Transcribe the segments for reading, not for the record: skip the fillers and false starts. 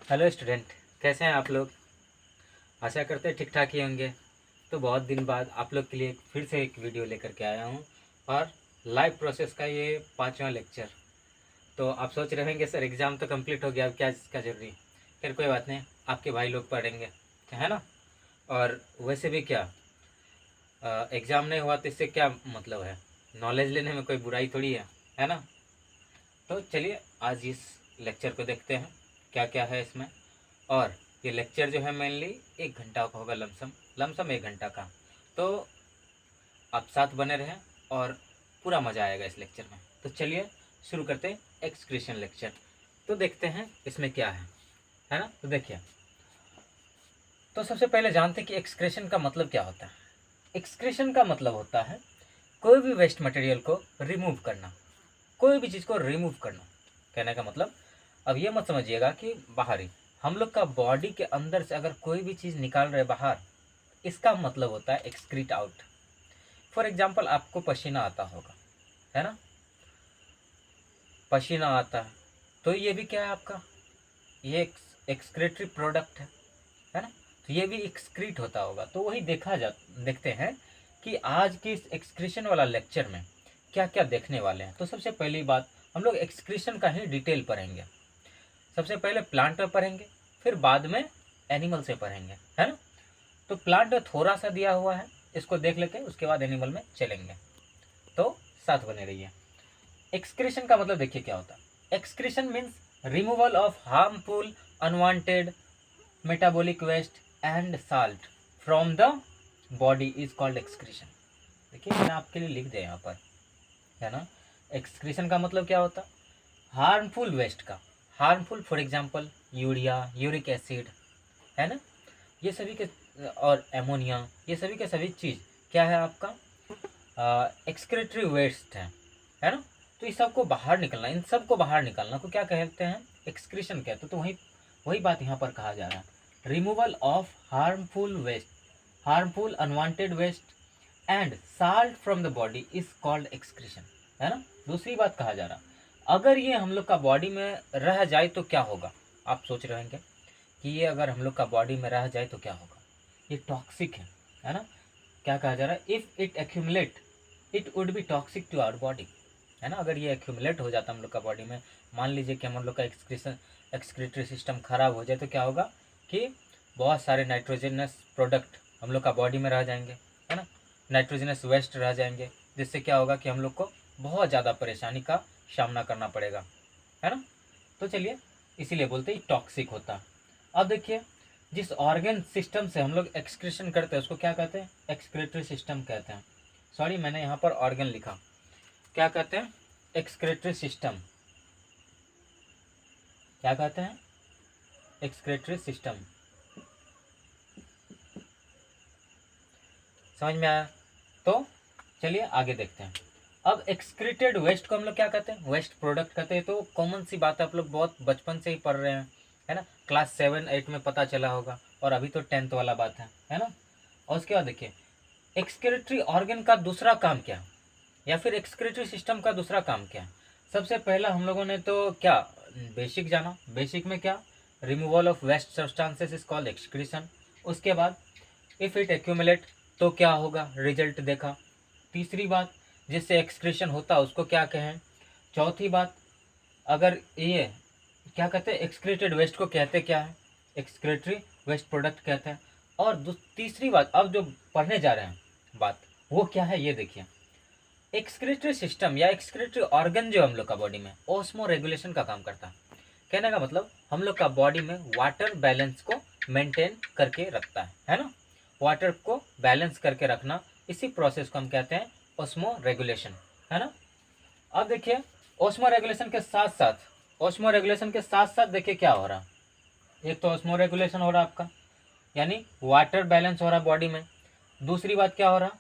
Hello student, कैसे हैं आप लोग। आशा करते हैं ठीक ठाक ही होंगे। तो बहुत दिन बाद आप लोग के लिए फिर से एक वीडियो लेकर के आया हूँ और लाइव प्रोसेस का ये 5वां लेक्चर। तो आप सोच रहे होंगे सर एग्ज़ाम तो कंप्लीट हो गया, अब क्या इसका ज़रूरी। खैर कोई बात नहीं, आपके भाई लोग पढ़ेंगे, है ना। और वैसे भी क्या, एग्ज़ाम नहीं हुआ तो इससे क्या मतलब है, नॉलेज लेने में कोई बुराई थोड़ी है ना। तो चलिए आज इस लेक्चर को देखते हैं क्या क्या है इसमें। और ये लेक्चर जो है मेनली 1 घंटा का होगा, लमसम लमसम 1 घंटा का। तो आप साथ बने रहें और पूरा मज़ा आएगा इस लेक्चर में। तो चलिए शुरू करते हैं एक्सक्रीशन लेक्चर। तो देखते हैं इसमें क्या है ना। तो देखिए, तो सबसे पहले जानते हैं कि एक्सक्रीशन का मतलब क्या होता है। एक्सक्रीशन का मतलब होता है कोई भी वेस्ट मटेरियल को रिमूव करना, कोई भी चीज़ को रिमूव करना। कहने का मतलब, अब ये मत समझिएगा कि बाहरी, हम लोग का बॉडी के अंदर से अगर कोई भी चीज़ निकाल रहे बाहर, इसका मतलब होता है एक्सक्रीट आउट। फॉर एग्जाम्पल आपको पसीना आता होगा, है ना, पसीना आता है, तो ये भी क्या है आपका, ये एक्सक्रीटरी प्रोडक्ट है ना। तो ये भी एक्सक्रीट होता होगा। तो वही देखते हैं कि आज के इस एक्सक्रीशन वाला लेक्चर में क्या क्या देखने वाले हैं। तो सबसे पहली बात, हम लोग एक्सक्रीशन का ही डिटेल पढ़ेंगे। सबसे पहले प्लांट में पढ़ेंगे, फिर बाद में एनिमल से पढ़ेंगे, है ना। तो प्लांट में थोड़ा सा दिया हुआ है, इसको देख लेते हैं, उसके बाद एनिमल में चलेंगे। तो साथ बने रहिए। एक्सक्रीशन का मतलब देखिए क्या होता है। Excretion means removal of harmful unwanted metabolic waste and salt from the body is called excretion. देखिए मैंने आपके लिए लिख दिया यहाँ पर, है ना। एक्सक्रीशन का मतलब क्या होता है, हार्मफुल वेस्ट का, harmful for example urea, uric acid, है ना, ये सभी के, और एमोनिया, ये सभी के सभी चीज़ क्या है आपका, एक्सक्रीटरी वेस्ट है ना। तो इस सब को बाहर निकलना, इन सब को बाहर निकालना को क्या कहते हैं, एक्सक्रीशन कहते हैं। तो वही वही बात यहाँ पर कहा जा रहा है, removal of harmful waste, harmful unwanted waste and salt from the body is called excretion, है ना। दूसरी बात कहा जा रहा, अगर ये हम लोग का बॉडी में रह जाए तो क्या होगा। आप सोच रहे होंगे कि ये अगर हम लोग का बॉडी में रह जाए तो क्या होगा, ये टॉक्सिक है ना। क्या कहा जा रहा है, if it accumulate it would be toxic to our body, है ना। अगर ये एक्यूमुलेट हो जाता हम लोग का बॉडी में, मान लीजिए कि हम लोग का एक्सक्रीटरी सिस्टम खराब हो जाए, तो क्या होगा कि बहुत सारे नाइट्रोजनस प्रोडक्ट हम लोग का बॉडी में रह जाएंगे, है ना, नाइट्रोजनस वेस्ट रह जाएंगे, जिससे क्या होगा कि हम लोग को बहुत ज़्यादा परेशानी का सामना करना पड़ेगा, है ना। तो चलिए, इसीलिए बोलते हैं टॉक्सिक होता। अब देखिए, जिस ऑर्गन सिस्टम से हम लोग एक्सक्रीशन करते हैं उसको क्या कहते हैं, एक्सक्रीटरी सिस्टम कहते हैं। सॉरी, मैंने यहाँ पर ऑर्गन लिखा, क्या कहते हैं, एक्सक्रीटरी सिस्टम। क्या कहते हैं, एक्सक्रीटरी सिस्टम। समझ में आया। तो चलिए आगे देखते हैं। अब एक्सक्रीटेड वेस्ट को हम लोग क्या कहते हैं, वेस्ट प्रोडक्ट कहते हैं। तो कॉमन सी बात है, आप लोग बहुत बचपन से ही पढ़ रहे हैं, है ना, क्लास 7-8 में पता चला होगा, और अभी तो 10th वाला बात है ना। और उसके बाद देखिए, एक्सक्रीटरी ऑर्गन का दूसरा काम क्या, या फिर एक्सक्रीटरी सिस्टम का दूसरा काम क्या है। सबसे पहला हम लोगों ने तो क्या बेसिक जाना, बेसिक में क्या, removal of waste substances is called excretion. उसके बाद इफ़ इट एक्यूमुलेट तो क्या होगा, रिजल्ट देखा। तीसरी बात, जिससे एक्सक्रीशन होता उसको क्या कहें। चौथी बात, अगर ये क्या कहते हैं, एक्सक्रीटेड वेस्ट को कहते क्या है, एक्सक्रीटरी वेस्ट प्रोडक्ट कहते हैं। और तीसरी बात, अब जो पढ़ने जा रहे हैं बात, वो क्या है ये देखिए। एक्सक्रीटरी सिस्टम या एक्सक्रीटरी ऑर्गन जो हम लोग का बॉडी में ओस्मो रेगुलेशन का काम करता है। कहने का मतलब, हम लोग का बॉडी में वाटर बैलेंस को मेंटेन करके रखता है ना। वाटर को बैलेंस करके रखना, इसी प्रोसेस को हम कहते हैं ओस्मो रेगुलेशन, है ना। अब देखिए, ओस्मो रेगुलेशन के साथ साथ, ओस्मो रेगुलेशन के साथ साथ देखिए क्या हो रहा है। एक तो ओस्मो रेगुलेशन हो रहा है आपका, यानी वाटर बैलेंस हो रहा है बॉडी में। दूसरी बात क्या हो रहा,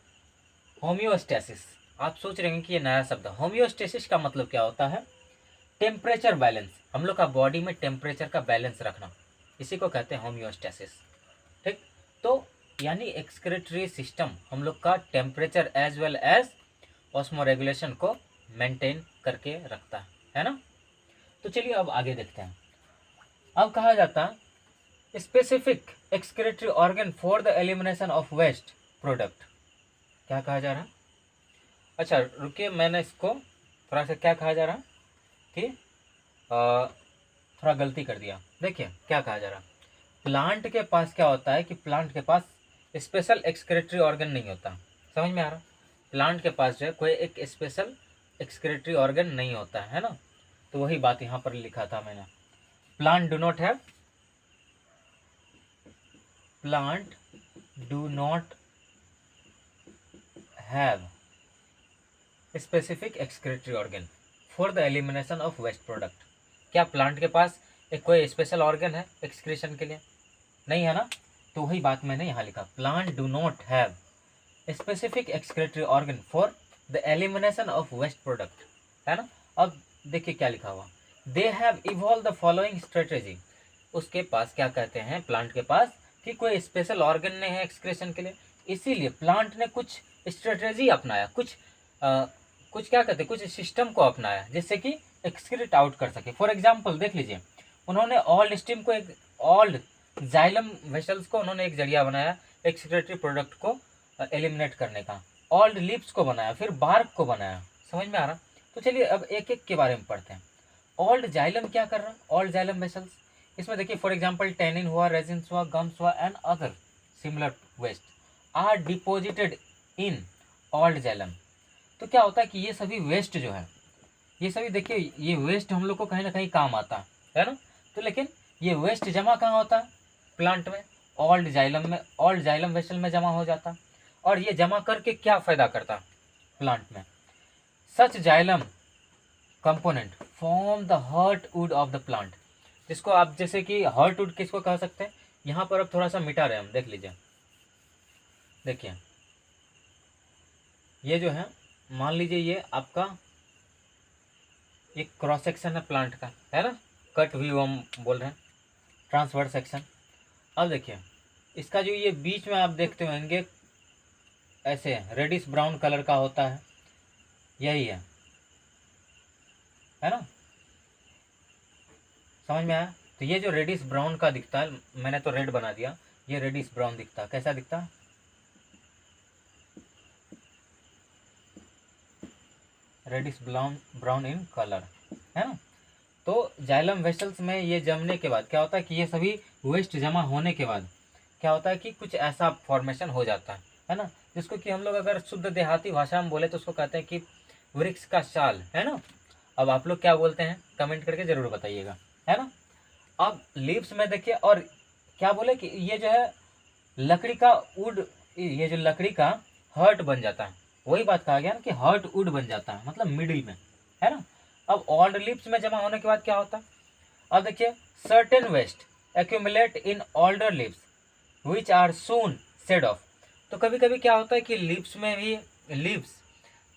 होम्योस्टेसिस। आप सोच रहे हैं कि ये नया शब्द है। होम्योस्टेसिस का मतलब क्या होता है, टेम्परेचर बैलेंस, हम लोग का बॉडी में टेम्परेचर का बैलेंस रखना, इसी को कहते हैं होम्योस्टेसिस। ठीक, तो यानी एक्सक्रीटरी सिस्टम हम लोग का temperature as well as osmoregulation को मेंटेन करके रखता है ना। तो चलिए अब आगे देखते हैं। अब कहा जाता specific excretory organ for the elimination of waste product. क्या कहा जा रहा? अच्छा रुकिए, मैंने इसको थोड़ा सा क्या कहा जा रहा कि थोड़ा गलती कर दिया। देखिए क्या कहा जा रहा, प्लांट के पास क्या होता है कि प्लांट के पास स्पेशल एक्सक्रीटरी ऑर्गन नहीं होता। समझ में आ रहा? प्लांट के पास जो है कोई एक स्पेशल एक्सक्रीटरी ऑर्गन नहीं होता है ना। तो वही बात यहाँ पर लिखा था मैंने, plant do not have, plant do not have specific excretory organ for the elimination of waste product. क्या प्लांट के पास एक कोई स्पेशल ऑर्गन है एक्सक्रीशन के लिए? नहीं है ना। तो वही बात मैंने यहाँ लिखा, plant do not have specific excretory organ for the elimination of waste product, है ना। अब देखिए क्या लिखा हुआ, they have evolve the following strategy. उसके पास क्या कहते हैं, प्लांट के पास कि कोई स्पेशल ऑर्गन नहीं है एक्सक्रीशन के लिए, इसीलिए प्लांट ने कुछ स्ट्रेटेजी अपनाया, कुछ क्या कहते हैं, कुछ सिस्टम को अपनाया जिससे कि एक्सक्रीट आउट कर सके। फॉर एग्जाम्पल देख लीजिए, उन्होंने ऑल्ड स्टीम को, एक ऑल्ड जाइलम वेसल्स को उन्होंने एक जरिया बनाया एक्सक्रीटरी प्रोडक्ट को एलिमिनेट करने का, ऑल्ड लिप्स को बनाया, फिर बार्क को बनाया। समझ में आ रहा? तो चलिए अब एक एक के बारे में पढ़ते हैं। ऑल्ड जाइलम क्या कर रहा है, ऑल्ड जाइलम वेसल्स, इसमें देखिए फॉर एग्जाम्पल टेनिन हुआ, रेजिन्स हुआ, गम्स हुआ and other similar waste are deposited in old xylem. तो क्या होता है कि ये सभी वेस्ट जो है, ये सभी देखिए, ये वेस्ट हम लोग को कहीं ना कहीं काम आता है ना। तो लेकिन ये वेस्ट जमा कहाँ होता है, प्लांट में, ऑल्ड जाइलम में, ऑल्ड जाइलम वेसल में जमा हो जाता। और ये जमा करके क्या फायदा करता प्लांट में, such xylem component form the heart wood of the plant, जिसको आप जैसे कि हर्ट वुड किसको कह सकते हैं, यहाँ पर अब थोड़ा सा मिटा रहे हैं हम, देख लीजिए। देखिए ये जो है, मान लीजिए ये आपका एक क्रॉस सेक्शन है प्लांट का, है ना, कट व्यू हम बोल रहे हैं, ट्रांसवर्स सेक्शन। अब देखिए इसका जो ये बीच में आप देखते होंगे ऐसे रेडिश ब्राउन कलर का होता है, यही है ना, समझ में आया? तो ये जो रेडिश ब्राउन का दिखता है, मैंने तो रेड बना दिया, ये रेडिश ब्राउन दिखता है, कैसा दिखता है, रेडिश ब्राउन इन कलर, है ना। तो जाइलम वेसल्स में ये जमने के बाद क्या होता है कि ये सभी वेस्ट जमा होने के बाद क्या होता है कि कुछ ऐसा फॉर्मेशन हो जाता है ना, जिसको कि हम लोग अगर शुद्ध देहाती भाषा में बोले तो उसको कहते हैं कि वृक्ष का शाल, है ना। अब आप लोग क्या बोलते हैं कमेंट करके जरूर बताइएगा, है ना। अब लीव्स में देखिए, और क्या बोले कि ये जो है लकड़ी का वुड, ये जो लकड़ी का हर्ट बन जाता है, वही बात कहा गया ना कि हर्ट वुड बन जाता है, मतलब मिडिल में, है ना। अब ऑल्ड लिप्स में जमा होने के बाद क्या होता है, अब देखिए certain waste accumulate in older lips which are soon shed off. तो कभी कभी क्या होता है कि लिप्स में भी, लिप्स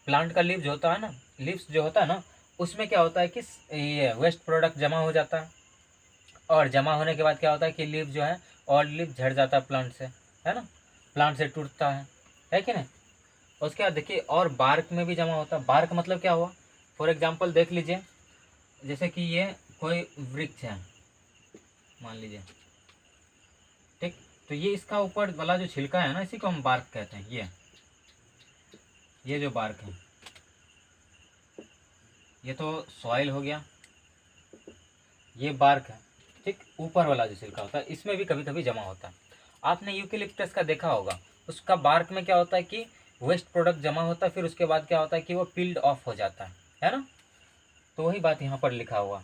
प्लांट का लिप्स जो होता है ना, लिप्स जो होता है ना, उसमें क्या होता है कि ये वेस्ट प्रोडक्ट जमा हो जाता है, और जमा होने के बाद क्या होता है कि लिप जो है, ओल्ड लिप झड़ जाता है प्लांट से, है ना, प्लांट से टूटता है कि नहीं। उसके बाद देखिए और बार्क में भी जमा होता है। बार्क मतलब क्या हुआ, फॉर एग्जाम्पल देख लीजिए, जैसे कि ये कोई वृक्ष है मान लीजिए, ठीक, तो ये इसका ऊपर वाला जो छिलका है ना, इसी को हम बार्क कहते हैं। ये जो बार्क है, ये तो सॉइल हो गया, ये बार्क है, ठीक, ऊपर वाला जो छिलका होता है इसमें भी कभी कभी जमा होता है। आपने यूकेलिप्टस का देखा होगा, उसका बार्क में क्या होता है कि वेस्ट प्रोडक्ट जमा होता है, फिर उसके बाद क्या होता है कि वो पील्ड ऑफ हो जाता है ना। तो वही बात यहाँ पर लिखा हुआ,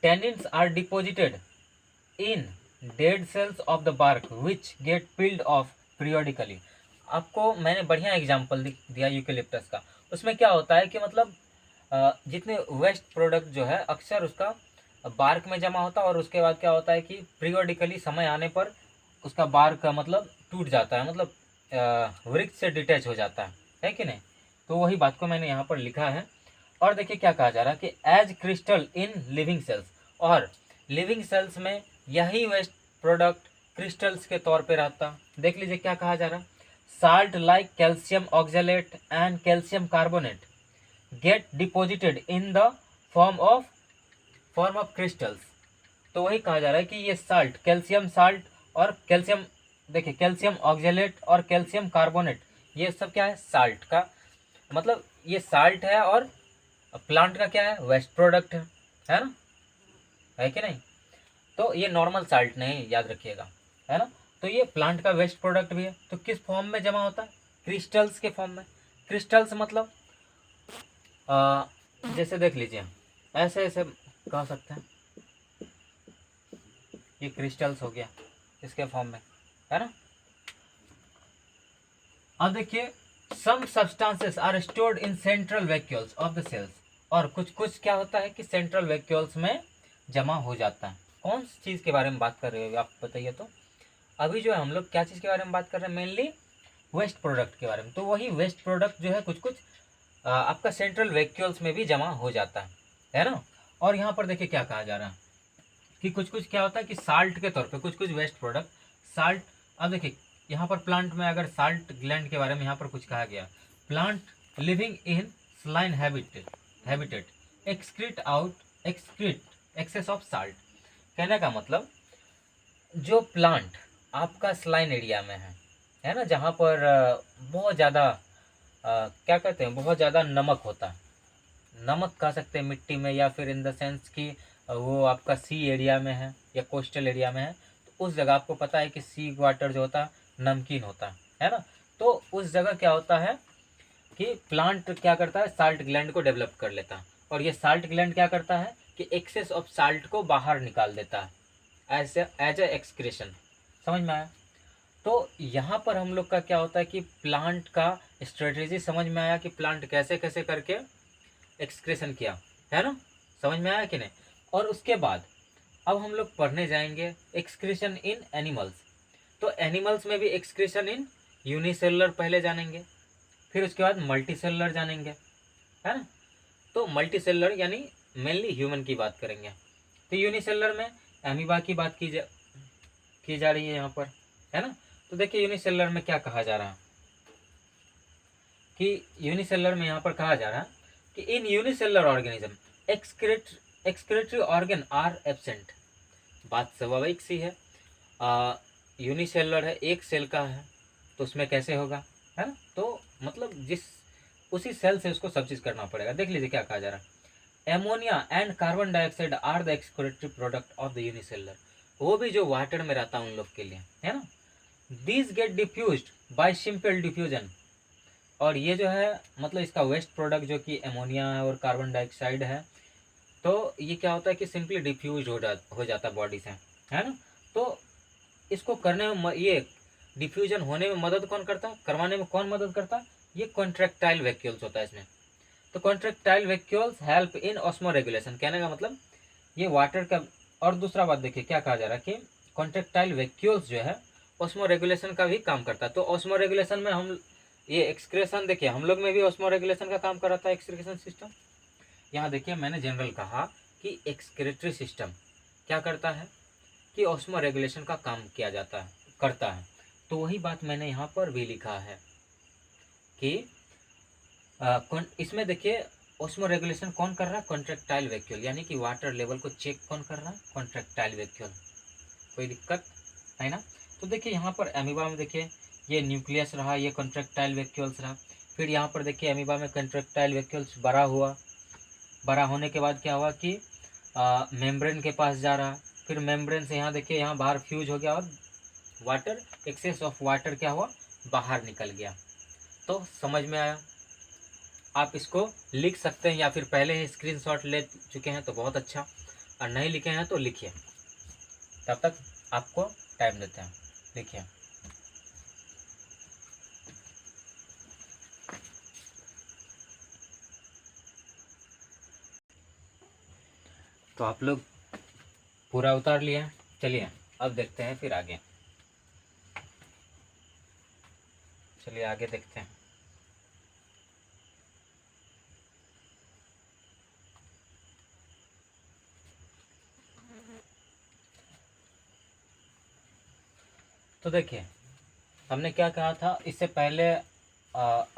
tannins are deposited in dead cells of the bark which get peeled off periodically. आपको मैंने बढ़िया एग्जाम्पल दिया यूकेलिप्टस का, उसमें क्या होता है कि मतलब जितने वेस्ट प्रोडक्ट जो है अक्सर उसका बार्क में जमा होता है, और उसके बाद क्या होता है कि पीरियोडिकली समय आने पर उसका बार्क का मतलब टूट जाता है, मतलब वृक्ष से डिटैच हो जाता है कि नहीं। तो वही बात को मैंने यहाँ पर लिखा है। और देखिए क्या कहा जा रहा है कि as crystal in living cells, और लिविंग सेल्स में यही वेस्ट प्रोडक्ट क्रिस्टल्स के तौर पे रहता। देख लीजिए क्या कहा जा रहा है, salt like calcium oxalate and calcium carbonate get deposited in the form of crystals तो वही कहा जा रहा है कि ये साल्ट, कैल्शियम साल्ट और कैल्शियम, देखिए कैल्शियम ऑक्जेलेट और कैल्शियम कार्बोनेट, ये सब क्या है, साल्ट का मतलब ये साल्ट है और प्लांट का क्या है, वेस्ट प्रोडक्ट है ना, है कि नहीं। तो ये नॉर्मल साल्ट नहीं, याद रखिएगा, है ना। तो ये प्लांट का वेस्ट प्रोडक्ट भी है। तो किस फॉर्म में जमा होता है, क्रिस्टल्स के फॉर्म में। क्रिस्टल्स मतलब जैसे देख लीजिए, ऐसे ऐसे कह सकते हैं, ये क्रिस्टल्स हो गया इसके फॉर्म में, है ना। अब देखिए, some substances are stored in central vacuoles of the cells, और कुछ कुछ क्या होता है कि सेंट्रल वैक्यूल्स में जमा हो जाता है। कौन सी चीज़ के बारे में बात कर रहे हो आप बताइए। तो अभी जो है हम लोग क्या चीज़ के बारे में बात कर रहे हैं, मेनली वेस्ट प्रोडक्ट के बारे में। तो वही वेस्ट प्रोडक्ट जो है कुछ कुछ आपका सेंट्रल वैक्यूल्स में भी जमा हो जाता है ना। और यहाँ पर देखिए क्या कहा जा रहा है कि कुछ कुछ क्या होता है कि साल्ट के तौर पे कुछ कुछ वेस्ट प्रोडक्ट साल्ट। अब देखिए यहाँ पर प्लांट में अगर साल्ट ग्लैंड के बारे में यहाँ पर कुछ कहा गया, plant living in saline habitat excrete excess of salt. कहने का मतलब जो प्लांट आपका स्लाइन एरिया में है ना, जहाँ पर बहुत ज़्यादा क्या कहते हैं, बहुत ज़्यादा नमक होता है, नमक कह सकते हैं मिट्टी में, या फिर इन द सेंस कि वो आपका सी एरिया में है या कोस्टल एरिया में है, तो उस जगह आपको पता है कि सी वाटर जो होता है नमकीन होता है ना। तो उस जगह क्या होता है कि प्लांट क्या करता है, साल्ट ग्लैंड को डेवलप कर लेता है, और ये साल्ट ग्लैंड क्या करता है कि एक्सेस ऑफ साल्ट को बाहर निकाल देता है एज ए एक्सक्रेशन। समझ में आया। तो यहाँ पर हम लोग का क्या होता है कि प्लांट का स्ट्रेटेजी समझ में आया कि प्लांट कैसे कैसे करके एक्सक्रेशन किया, है ना, समझ में आया कि नहीं। और उसके बाद अब हम लोग पढ़ने जाएंगे एक्सक्रेशन इन एनिमल्स। तो एनिमल्स में भी एक्सक्रेशन इन यूनिसेलुलर पहले जानेंगे, फिर उसके बाद मल्टीसेलुलर जानेंगे, है ना। तो मल्टीसेलुलर यानी मेनली ह्यूमन की बात करेंगे। तो यूनिसेलुलर में एमीबा की बात की जा रही है यहाँ पर, है ना। तो देखिए यूनिसेलुलर में क्या कहा जा रहा है कि यूनिसेलुलर में यहाँ पर कहा जा रहा है कि in unicellular organism excretory organ are absent. बात स्वाभाविक सी है, यूनिसेलुलर है, एक सेल का है, तो उसमें कैसे होगा, है ना। तो मतलब जिस उसी सेल से उसको सब चीज़ करना पड़ेगा। देख लीजिए क्या कहा जा रहा है, ammonia and carbon dioxide are the excretory product of the unicellular. वो भी जो वाटर में रहता है उन लोग के लिए, है ना। These get diffused by simple diffusion, और ये जो है मतलब इसका वेस्ट प्रोडक्ट जो कि एमोनिया है और कार्बन डाइऑक्साइड है, तो ये क्या होता है कि सिंपली डिफ्यूज हो जाता है बॉडी से, है ना। तो इसको करने में ये डिफ्यूजन होने में मदद कौन करता है, करवाने में कौन मदद करता है, ये कॉन्ट्रैक्टाइल वैक्यूल्स होता है इसमें। तो contractile vacuoles help in osmo regulation. कहने का मतलब ये वाटर का। और दूसरा बात देखिए क्या कहा जा रहा है कि कॉन्ट्रैक्टाइल वैक्यूल्स जो है ऑस्मो रेगुलेशन का भी काम करता है। तो ऑस्मो रेगुलेशन में हम ये एक्सक्रेशन देखिए, हम लोग में भी ऑस्मो रेगुलेशन का काम कर रहा था एक्सक्रेशन सिस्टम। यहाँ देखिए मैंने जनरल कहा कि एक्सक्रेटरी सिस्टम क्या करता है कि ऑस्मो रेगुलेशन का काम किया जाता है, करता है। तो वही बात मैंने यहाँ पर भी लिखा है कि इसमें देखिए ऑस्मो रेगुलेशन कौन कर रहा है, कॉन्ट्रैक्टाइल वैक्यूल, यानी कि वाटर लेवल को चेक कौन कर रहा है, कॉन्ट्रैक्टाइल वैक्यूल। कोई दिक्कत है ना। तो देखिए यहाँ पर एमीबा में देखिए ये न्यूक्लियस रहा, ये कॉन्ट्रैक्टाइल वैक्यूल्स रहा। फिर यहाँ पर देखिए एमीबा में कॉन्ट्रैक्टाइल वैक्यूल्स बड़ा हुआ, बड़ा होने के बाद क्या हुआ कि मेम्ब्रेन के पास जा रहा, फिर मेम्ब्रेन से यहाँ देखिए यहाँ बाहर फ्यूज हो गया और वाटर, एक्सेस ऑफ वाटर क्या हुआ, बाहर निकल गया। तो समझ में आया। आप इसको लिख सकते हैं या फिर पहले ही स्क्रीनशॉट ले चुके हैं तो बहुत अच्छा, और नहीं लिखे हैं तो लिखिए, तब तक आपको टाइम देते हैं, लिखिए। तो आप लोग पूरा उतार लिए, चलिए अब देखते हैं फिर आगे, चलिए आगे देखते हैं। तो देखिए हमने क्या कहा था इससे पहले,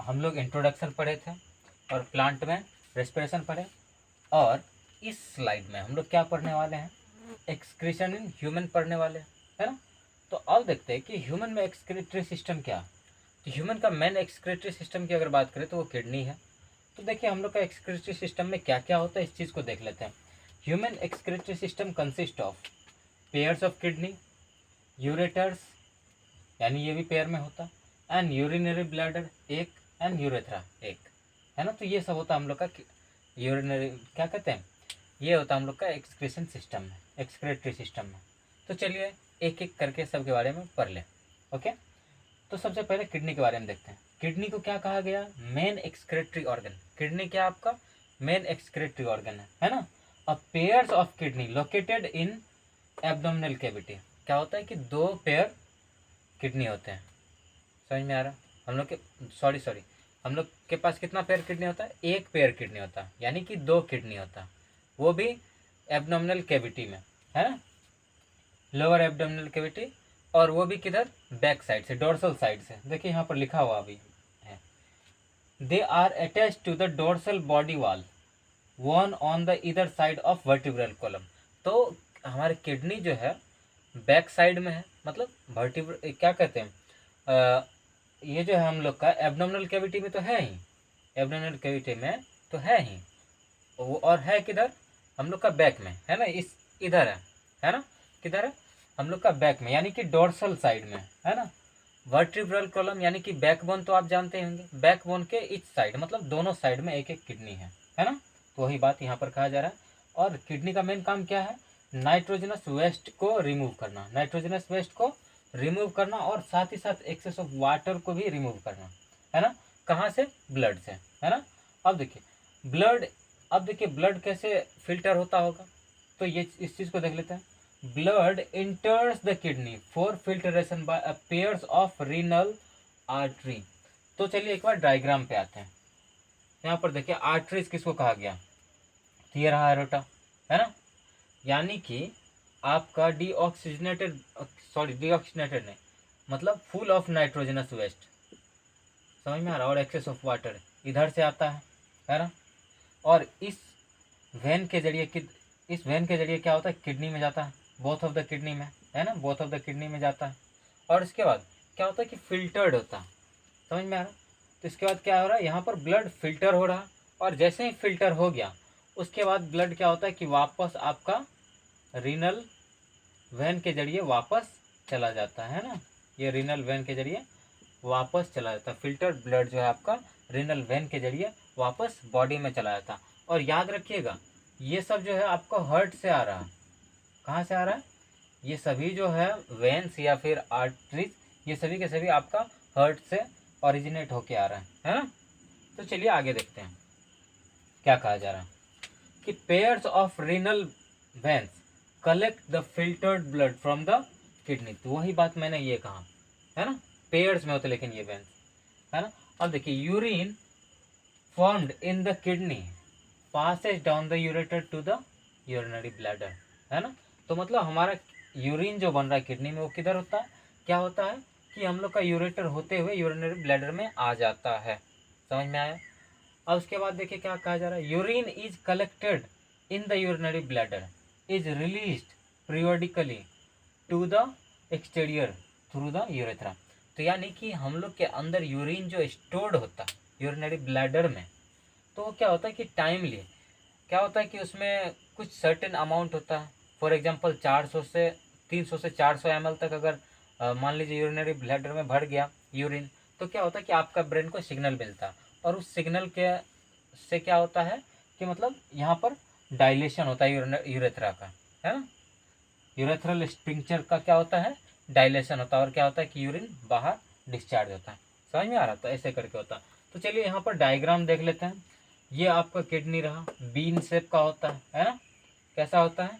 हम लोग इंट्रोडक्शन पढ़े थे और प्लांट में रेस्पिरेशन पढ़े, और इस स्लाइड में हम लोग क्या पढ़ने वाले हैं एक्सक्रीशन इन ह्यूमन पढ़ने वाले, है ना। तो अब देखते हैं कि ह्यूमन में एक्सक्रीटरी सिस्टम क्या। तो ह्यूमन का मेन एक्सक्रीटरी सिस्टम की अगर बात करें तो वो किडनी है। तो देखिए हम लोग का एक्सक्रीटरी सिस्टम में क्या क्या होता है, इस चीज़ को देख लेते हैं। Human excretory system consist of pairs of kidney, ureters, यानी ये भी पेयर में होता है, एंड यूरिनरी ब्लैडर एक, एंड यूरेथ्रा एक, है ना। तो ये सब होता है हम लोग का यूरिनरी, क्या कहते हैं, ये होता है हम लोग का एक्सक्रीशन सिस्टम में, एक्सक्रेटरी सिस्टम में। तो चलिए एक एक करके सबके बारे में पढ़ लें। ओके, तो सबसे पहले किडनी के बारे में देखते हैं। किडनी को क्या कहा गया, मेन एक्सक्रेटरी ऑर्गन। किडनी क्या आपका मेन एक्सक्रेटरी ऑर्गन है ना। A pairs of kidney located in abdominal cavity. क्या होता है कि दो पेयर किडनी होते हैं, समझ में आ रहा। हम लोग के सॉरी हम लोग के पास कितना पेयर किडनी होता है, एक पेयर किडनी होता है, यानी कि दो किडनी होता है, वो भी एब्डोमिनल कैविटी में, है ना, लोअर एब्डोमिनल कैविटी। और वो भी किधर, बैक साइड से, डोर्सल साइड से। देखिए यहाँ पर लिखा हुआ अभी है, they are attach to the dorsal body wall, one on the इधर साइड ऑफ वर्टिब्रल कॉलम। तो हमारे किडनी जो है बैक साइड में है, मतलब वर्टिब्रल क्या कहते हैं, ये जो है हम लोग का एब्डोमिनल कैविटी में तो है ही, एब्डोमिनल कैविटी में तो है ही वो, और है किधर, हम लोग का बैक में, है ना, इस इधर है ना, किधर है, हम लोग का बैक में, यानी कि डोर्सल साइड में, है ना। वर्टिब्रल कॉलम यानी कि बैकबोन तो आप जानते होंगे, बैकबोन के इच साइड, मतलब दोनों साइड में एक एक किडनी है ना। तो वही बात यहाँ पर कहा जा रहा है। और किडनी का मेन काम क्या है, नाइट्रोजनस वेस्ट को रिमूव करना, नाइट्रोजनस वेस्ट को रिमूव करना, और साथ ही साथ एक्सेस ऑफ वाटर को भी रिमूव करना, है ना। कहाँ से, ब्लड से, है ना। अब देखिए ब्लड, अब देखिए ब्लड कैसे फिल्टर होता होगा, तो ये इस चीज़ को देख लेते हैं। Blood enters the kidney for filtration by a pairs of renal artery. तो चलिए एक बार डायग्राम पे आते हैं। यहाँ पर देखिए आर्टरीज किसको कहा गया, तो ये रहा एरोटा, है ना, यानी कि आपका डीऑक्सीजनेटेड नहीं, मतलब फुल ऑफ नाइट्रोजनस वेस्ट, समझ में आ रहा, और एक्सेस ऑफ वाटर इधर से आता है ना। और इस वेन के जरिए इस वेन के जरिए क्या होता है, किडनी में जाता है, बोथ ऑफ द किडनी में, है ना, बोथ ऑफ द किडनी में जाता है। और इसके बाद क्या होता है कि फिल्टर्ड होता है, समझ में आ रहा। तो इसके बाद क्या हो रहा है, यहाँ पर ब्लड फिल्टर हो रहा है, और जैसे ही फिल्टर हो गया उसके बाद ब्लड क्या होता है कि वापस आपका रीनल वेन के जरिए वापस चला जाता है ना, ये रीनल वेन के जरिए वापस चला जाता है। फिल्टर्ड ब्लड जो है आपका रीनल वेन के जरिए वापस बॉडी में चला जाता है। और याद रखिएगा ये सब जो है आपको हार्ट से आ रहा है, कहाँ से आ रहा है, ये सभी जो है वेन्स या फिर आर्टरीज, ये सभी के सभी आपका हार्ट से ओरिजिनेट होके आ रहा है ना। तो चलिए आगे देखते हैं क्या कहा जा रहा है कि pairs of renal veins collect the filtered blood from the kidney. तो वही बात मैंने ये कहा, है ना, पेयर्स में होते लेकिन ये वेन्स, है ना। अब देखिए urine formed in the kidney passes down the ureter to the urinary bladder, है ना। तो मतलब हमारा यूरिन जो बन रहा है किडनी में वो किधर होता है, क्या होता है कि हम लोग का यूरेटर होते हुए यूरिनरी ब्लैडर में आ जाता है, समझ में आया। अब उसके बाद देखिए क्या कहा जा रहा है, urine is collected in the urinary bladder is released periodically to the exterior through the urethra. तो यानी कि हम लोग के अंदर यूरिन जो स्टोर्ड होता है यूरिनरी ब्लैडर में, तो वो क्या होता है कि टाइमली क्या होता है कि उसमें कुछ सर्टेन अमाउंट होता है, फॉर एग्जांपल 300 से 400 ml तक अगर मान लीजिए यूरिनरी ब्लैडर में भर गया यूरिन, तो क्या होता है कि आपका ब्रेन को सिग्नल मिलता है, और उस सिग्नल के से क्या होता है कि मतलब यहाँ पर डायलेशन होता है यूरेथ्रा का, है ना, यूरेथ्रल स्फिंक्टर का क्या होता है, डायलेशन होता है, और क्या होता है कि यूरिन बाहर डिस्चार्ज होता है, समझ में आ रहा, तो ऐसे करके होता है। तो चलिए यहाँ पर डायग्राम देख लेते हैं। ये आपका किडनी रहा, बीन शेप का होता है ना, कैसा होता है,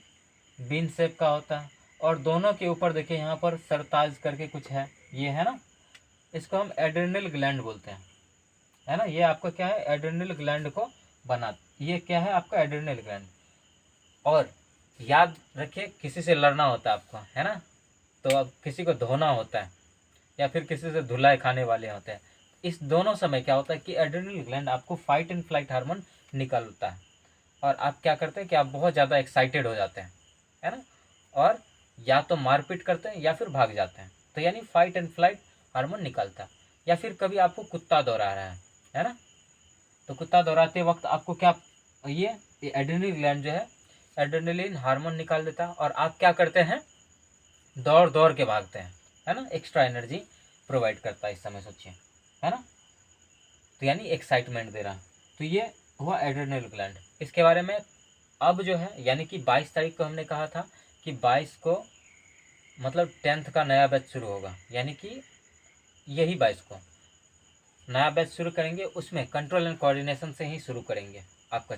बीन शेप का होता है, और दोनों के ऊपर देखिए यहाँ पर सरताज करके कुछ है, ये है ना, इसको हम एड्रेनल ग्लैंड बोलते हैं, है ना। ये आपका क्या है, एड्रेनल ग्लैंड को बना, ये क्या है आपका एड्रेनल ग्लैंड। और याद रखिए किसी से लड़ना होता है आपको, है ना, तो अब किसी को धोना होता है या फिर किसी से धुलाई खाने वाले होते हैं, इस दोनों समय क्या होता है कि एड्रेनल ग्लैंड आपको फाइट एंड फ्लाइट हार्मोन निकालता है, और आप क्या करते हैं कि आप बहुत ज़्यादा एक्साइटेड हो जाते हैं, है ना, और या तो मारपीट करते हैं या फिर भाग जाते हैं। तो यानी फाइट एंड फ्लाइट हार्मोन निकलता है। या फिर कभी आपको कुत्ता दौड़ा रहा है ना, तो कुत्ता दौड़ाते वक्त आपको क्या, ये एड्रेनल ग्लैंड जो है एड्रेनलिन हार्मोन निकाल देता है और आप क्या करते हैं, दौड़ दौड़ के भागते हैं, है ना, एक्स्ट्रा एनर्जी प्रोवाइड करता है इस समय, सोचिए, है ना। तो यानी एक्साइटमेंट दे रहा है। तो ये हुआ एड्रेनल ग्लैंड। इसके बारे में अब जो है, यानी कि 22 तारीख को हमने कहा था कि 22 को मतलब 10th का नया बैच शुरू होगा, यानी कि यही 22 को नया बैच शुरू करेंगे। उसमें कंट्रोल एंड कोऑर्डिनेशन से ही शुरू करेंगे आपका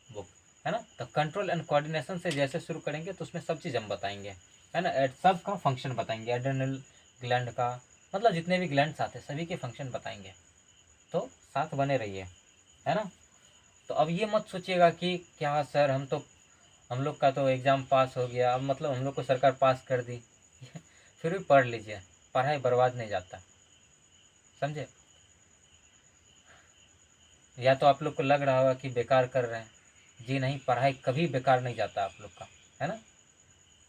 बुक, है ना। तो कंट्रोल एंड कोऑर्डिनेशन से जैसे शुरू करेंगे तो उसमें सब चीज़ हम बताएंगे, है ना, सब का फंक्शन बताएंगे, एड्रेनल ग्लैंड का, मतलब जितने भी ग्लैंड्स आते हैं सभी के फंक्शन बताएंगे। तो साथ बने रहिए, है ना। तो अब ये मत सोचिएगा कि क्या सर हम लोग का तो एग्ज़ाम पास हो गया, अब मतलब हम लोग को सरकार पास कर दी फिर भी पढ़ लीजिए, पढ़ाई बर्बाद नहीं जाता, समझे। या तो आप लोग को लग रहा होगा कि बेकार कर रहे हैं, जी नहीं, पढ़ाई कभी बेकार नहीं जाता आप लोग का, है ना,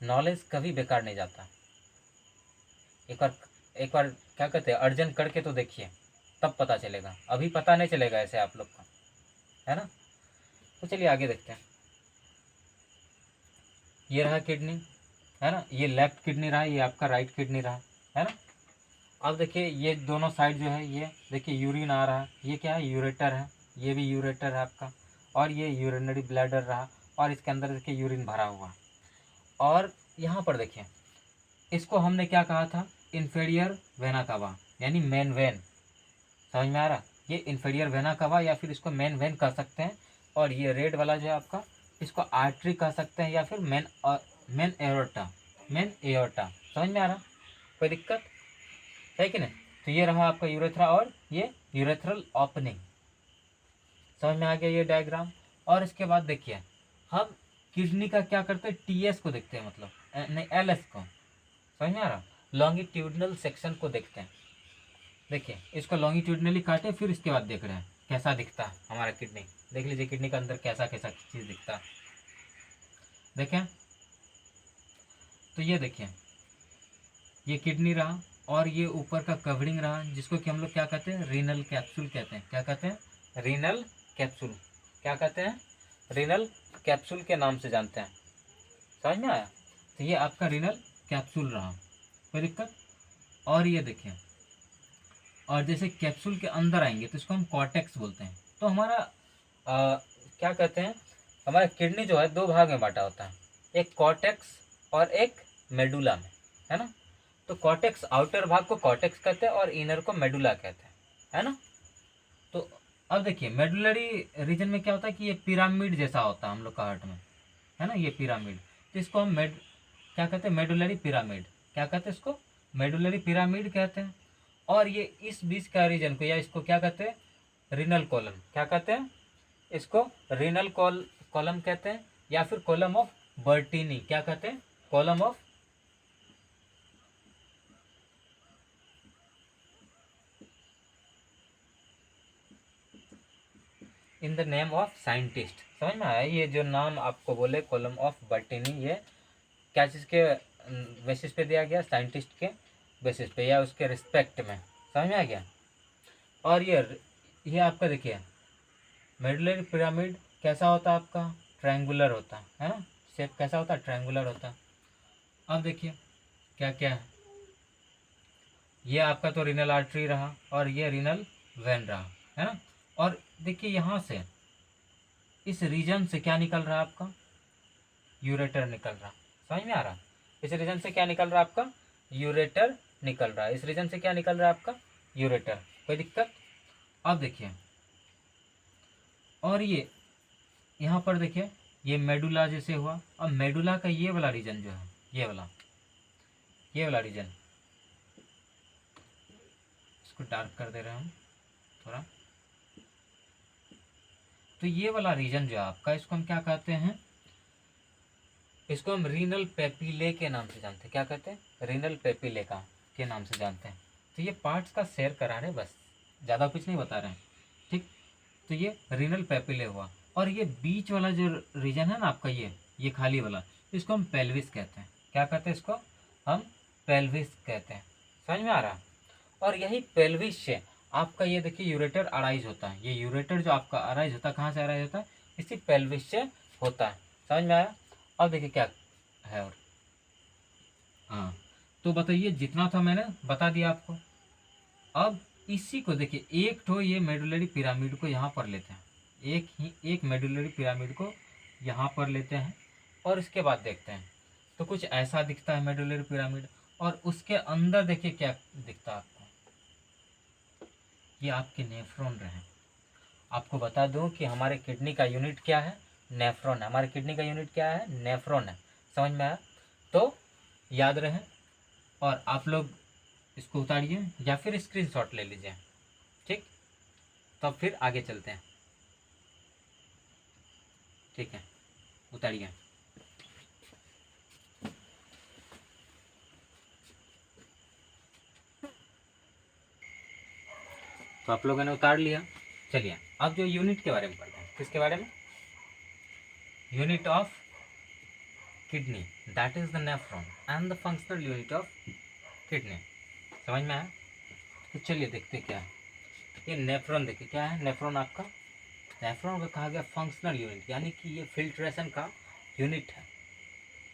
नॉलेज कभी बेकार नहीं जाता। एक बार क्या कहते हैं, अर्जन करके तो देखिए, तब पता चलेगा, अभी पता नहीं चलेगा ऐसे आप लोग को, है ना। तो चलिए आगे देखते हैं। ये रहा किडनी, है ना, ये लेफ्ट किडनी रहा, ये आपका राइट किडनी रहा, है ना। अब देखिए ये दोनों साइड जो है, ये देखिए यूरिन आ रहा है, ये क्या है, यूरेटर है, ये भी यूरेटर है आपका, और ये यूरिनरी ब्लैडर रहा, और इसके अंदर देखिए यूरिन भरा हुआ। और यहाँ पर देखिए, इसको हमने क्या कहा था, इन्फीरियर वेना कावा, यानी मेन वेन, समझ में आ रहा, ये इन्फीरियर वेना कावा या फिर इसको मेन वेन कह सकते हैं। और ये रेड वाला जो है आपका, इसको आर्टरी कह सकते हैं या फिर मेन एओर्टा, मेन एओर्टा, समझ में आ रहा, कोई दिक्कत है कि नहीं। तो ये रहा आपका यूरेथ्रा और ये यूरेथ्रल ओपनिंग, समझ में आ गया ये डायग्राम। और इसके बाद देखिए हम किडनी का क्या करते हैं, टीएस को देखते हैं, मतलब नहीं एलएस को, समझ में आ रहा, लॉन्गिट्यूडनल सेक्शन को देखते हैं। देखिए इसको लॉन्गिट्यूडनली काटे, फिर इसके बाद देख रहे हैं कैसा दिखता है हमारा किडनी। देख लीजिए किडनी के अंदर कैसा कैसा चीज़ दिखता है, देखें। तो ये देखिए ये किडनी रहा, और ये ऊपर का कवरिंग रहा, जिसको कि हम लोग क्या कहते हैं, रीनल कैप्सूल कहते हैं। क्या कहते हैं, रीनल कैप्सूल, क्या कहते हैं, रीनल कैप्सूल के नाम से जानते हैं, समझ में आया। तो ये आपका रीनल कैप्सूल रहा, कोई दिक्कत। और ये देखिए, और जैसे कैप्सूल के अंदर आएंगे तो इसको हम कॉर्टेक्स बोलते हैं। तो हमारा क्या कहते हैं, हमारा किडनी जो है दो भाग में बांटा होता है, एक कॉर्टेक्स और एक मेडुला में, है ना। तो कॉर्टेक्स, आउटर भाग को कॉर्टेक्स कहते हैं और इनर को मेडुला कहते हैं, है ना। तो अब देखिए मेडुलरी रीजन में क्या होता है कि ये पिरामिड जैसा होता है हम लोग का हार्ट में, है ना, ये पिरामिड। तो इसको हम क्या कहते हैं, मेडुलरी पिरामिड, क्या कहते हैं इसको, मेडुलरी पिरामिड कहते हैं। और ये इस बीच का रीजन को, या इसको क्या कहते हैं, रीनल कॉलम, क्या कहते हैं इसको, रीनल कॉलम कहते हैं, या फिर कॉलम ऑफ बर्टीनी, क्या कहते हैं, column of, in the name of scientist, समझ में आया। ये जो नाम आपको बोले कॉलम ऑफ बर्टीनी, ये क्या चीज़ के बेसिस पे दिया गया, साइंटिस्ट के बेसिस पे या उसके रिस्पेक्ट में, समझ में आ गया। और ये आपका देखिए मेडुलरी पिरामिड कैसा होता है आपका, ट्रायंगुलर होता है ना, शेप कैसा होता है, ट्रायंगुलर होता है। अब देखिए क्या क्या है, ये आपका तो रीनल आर्टरी रहा, और ये रीनल वेन रहा, है ना। और देखिए यहाँ से इस रीजन से क्या निकल रहा है आपका, यूरेटर निकल रहा, समझ में आ रहा, इस रीजन से क्या निकल रहा है आपका, यूरेटर निकल रहा है, इस रीजन से क्या निकल रहा है आपका, यूरेटर, कोई दिक्कत। अब देखिए, और ये यहाँ पर देखिए ये मेडुला जैसे हुआ। अब मेडुला का ये वाला रीजन जो है, ये वाला रीजन, इसको डार्क कर दे रहे हैं हम थोड़ा। तो ये वाला रीजन जो है आपका, इसको हम क्या कहते हैं, इसको हम रीनल पेपिले के नाम से जानते हैं, क्या कहते हैं, रीनल पेपिले का के नाम से जानते हैं। तो ये पार्ट्स का शेयर करा रहे हैं, बस ज़्यादा कुछ नहीं बता रहे हैं, ठीक। तो ये रीनल पेपिले हुआ। और ये बीच वाला जो रीजन है ना आपका, ये खाली वाला, इसको हम पेल्विस कहते हैं, क्या कहते हैं इसको, हम पेल्विस कहते हैं। समझ में आ रहा है। और यही पेल्विस से आपका ये देखिए यूरेटर अराइज होता है। ये यूरेटर जो आपका अराइज होता है कहाँ से अराइज होता है, इसी पेल्विस से होता है। समझ में आया। अब देखिए क्या है। और हाँ, तो बताइए, जितना था मैंने बता दिया आपको। अब इसी को देखिए, एक तो ये मेडुलरी पिरामिड को यहाँ पर लेते हैं, एक मेडुलरी पिरामिड को यहाँ पर लेते हैं, और इसके बाद देखते हैं तो कुछ ऐसा दिखता है मेडुलरी पिरामिड। और उसके अंदर देखिए क्या दिखता है आपको, ये आपके नेफ्रॉन रहे। आपको बता दूं कि हमारे किडनी का यूनिट क्या है, नेफ्रॉन है। हमारे किडनी का यूनिट क्या है, नेफ्रॉन है। समझ में आया। तो याद रहे, और आप लोग इसको उतारिए या फिर स्क्रीनशॉट ले लीजिए। ठीक, तो फिर आगे चलते हैं। ठीक है, उतारिए। तो आप लोगों ने उतार लिया। चलिए अब जो यूनिट के बारे में पढ़ते हैं, किसके बारे में, unit of kidney, that is the nephron and the functional unit of kidney. समझ में आया। तो चलिए देखते क्या है ये नेफ्रॉन। देखिए क्या है नेफ्रॉन आपका, नेफ्रॉन को कहा गया फंक्शनल यूनिट, यानी कि ये फिल्ट्रेशन का यूनिट है।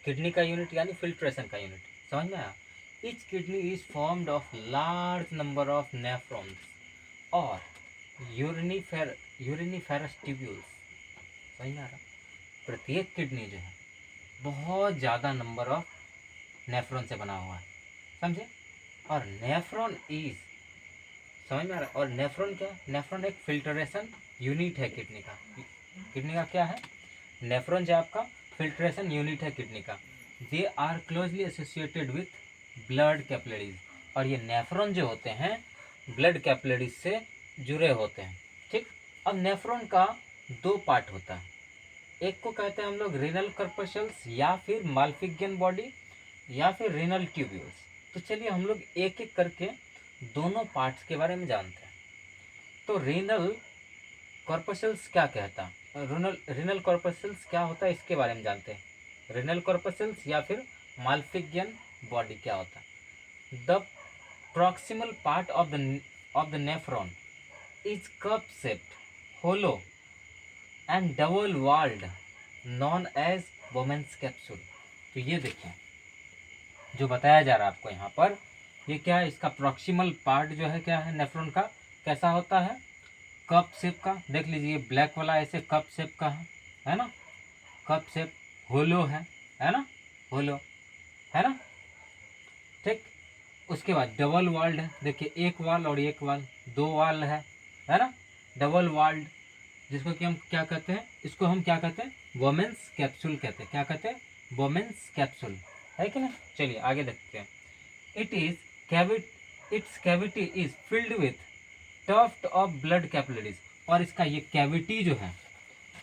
किडनी का यूनिट यानी फिल्ट्रेशन का यूनिट। समझ में आया। Etch kidney is formed of large number of nephrons और यूरिनिफेरस ट्यूब्यूल्स। समझ में आ रहा। प्रत्येक किडनी जो है बहुत ज़्यादा नंबर ऑफ नेफ्रॉन से बना हुआ है। समझे। और नेफ्रॉन इज, समझ में आ रहा है। और नेफ्रॉन क्या है, नेफ्रॉन एक फिल्ट्रेशन यूनिट है किडनी का। किडनी का क्या है, नेफ्रॉन जो आपका फिल्ट्रेशन यूनिट है किडनी का। They are closely associated with blood capillaries. और ये नेफ्रॉन जो होते हैं ब्लड कैपिलरीज से जुड़े होते हैं। ठीक। अब नेफ्रॉन का दो पार्ट होता है, एक को कहते हैं हम लोग रीनल कर्पशल्स या फिर माल्फिगियन बॉडी या फिर रीनल ट्यूब्यूल्स। तो चलिए हम लोग एक एक करके दोनों पार्ट्स के बारे में जानते हैं। तो रीनल कॉर्पसल्स क्या कहता है, रीनल कॉर्पसल्स क्या होता है इसके बारे में जानते हैं। रीनल कॉर्पसल्स या फिर माल्फिगियन बॉडी क्या होता है। The proximal part of the nephron is cup shaped, hollow and double walled, known as Bowman's capsule. तो ये देखिए जो बताया जा रहा है आपको यहाँ पर, ये क्या है, इसका प्रॉक्सिमल पार्ट जो है क्या है नेफ्रॉन का, कैसा होता है, कप शेप का। देख लीजिए ब्लैक वाला ऐसे कप शेप का है ना, कप शेप, होलो है ना, होलो है ना। ठीक। उसके बाद डबल वॉल्ड है, देखिए एक वाल और एक वाल, दो वाल है ना, डबल वॉल्ड, जिसको कि हम क्या कहते हैं, इसको हम क्या कहते हैं, वोमेन्स कैप्सूल कहते हैं। क्या कहते हैं, वोमेन्स कैप्सूल, है कि ना। चलिए आगे देखते हैं। It is its cavity is filled with tuft of blood capillaries. और इसका ये कैविटी जो है,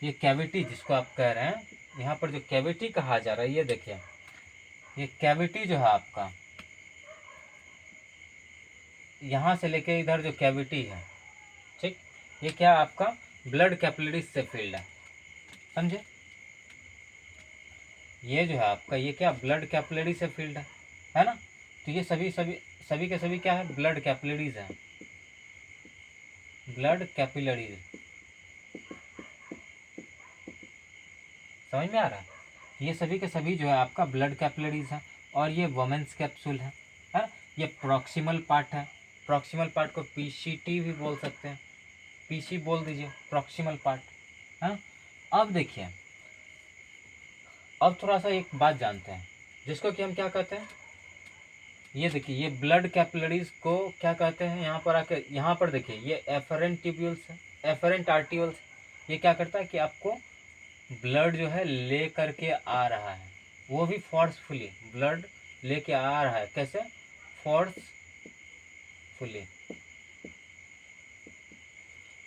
ये कैविटी जिसको आप कह रहे हैं, यहाँ पर जो कैविटी कहा जा रहा है, ये देखिए ये कैविटी जो है आपका, यहाँ से लेके इधर जो कैविटी है, ठीक, ये क्या आपका ब्लड कैपिलरीज से फिल्ड है। समझे। ये जो है आपका, ये क्या ब्लड कैपिलरी से फील्ड है ना। तो ये सभी के सभी क्या है, ब्लड कैपिलरीज है, ब्लड कैपिलरीज। समझ में आ रहा है। ये सभी के सभी जो है आपका ब्लड कैपिलरीज है। और ये वोमेन्स कैप्सूल है ना? ये प्रॉक्सिमल पार्ट है। प्रॉक्सिमल पार्ट को पीसीटी भी बोल सकते हैं, पीसी बोल दीजिए, प्रॉक्सिमल पार्ट है। अब देखिए, अब थोड़ा सा एक बात जानते हैं जिसको कि हम क्या कहते हैं, ये देखिए ये ब्लड कैपिलरीज को क्या कहते हैं। यहाँ पर आकर, यहाँ पर देखिए ये एफरेंट ट्यूब्यूल्स है, एफरेंट आर्टिकल्स। ये क्या करता है कि आपको ब्लड जो है ले करके आ रहा है, वो भी फोर्सफुली ब्लड लेके आ रहा है। कैसे, फोर्सफुली।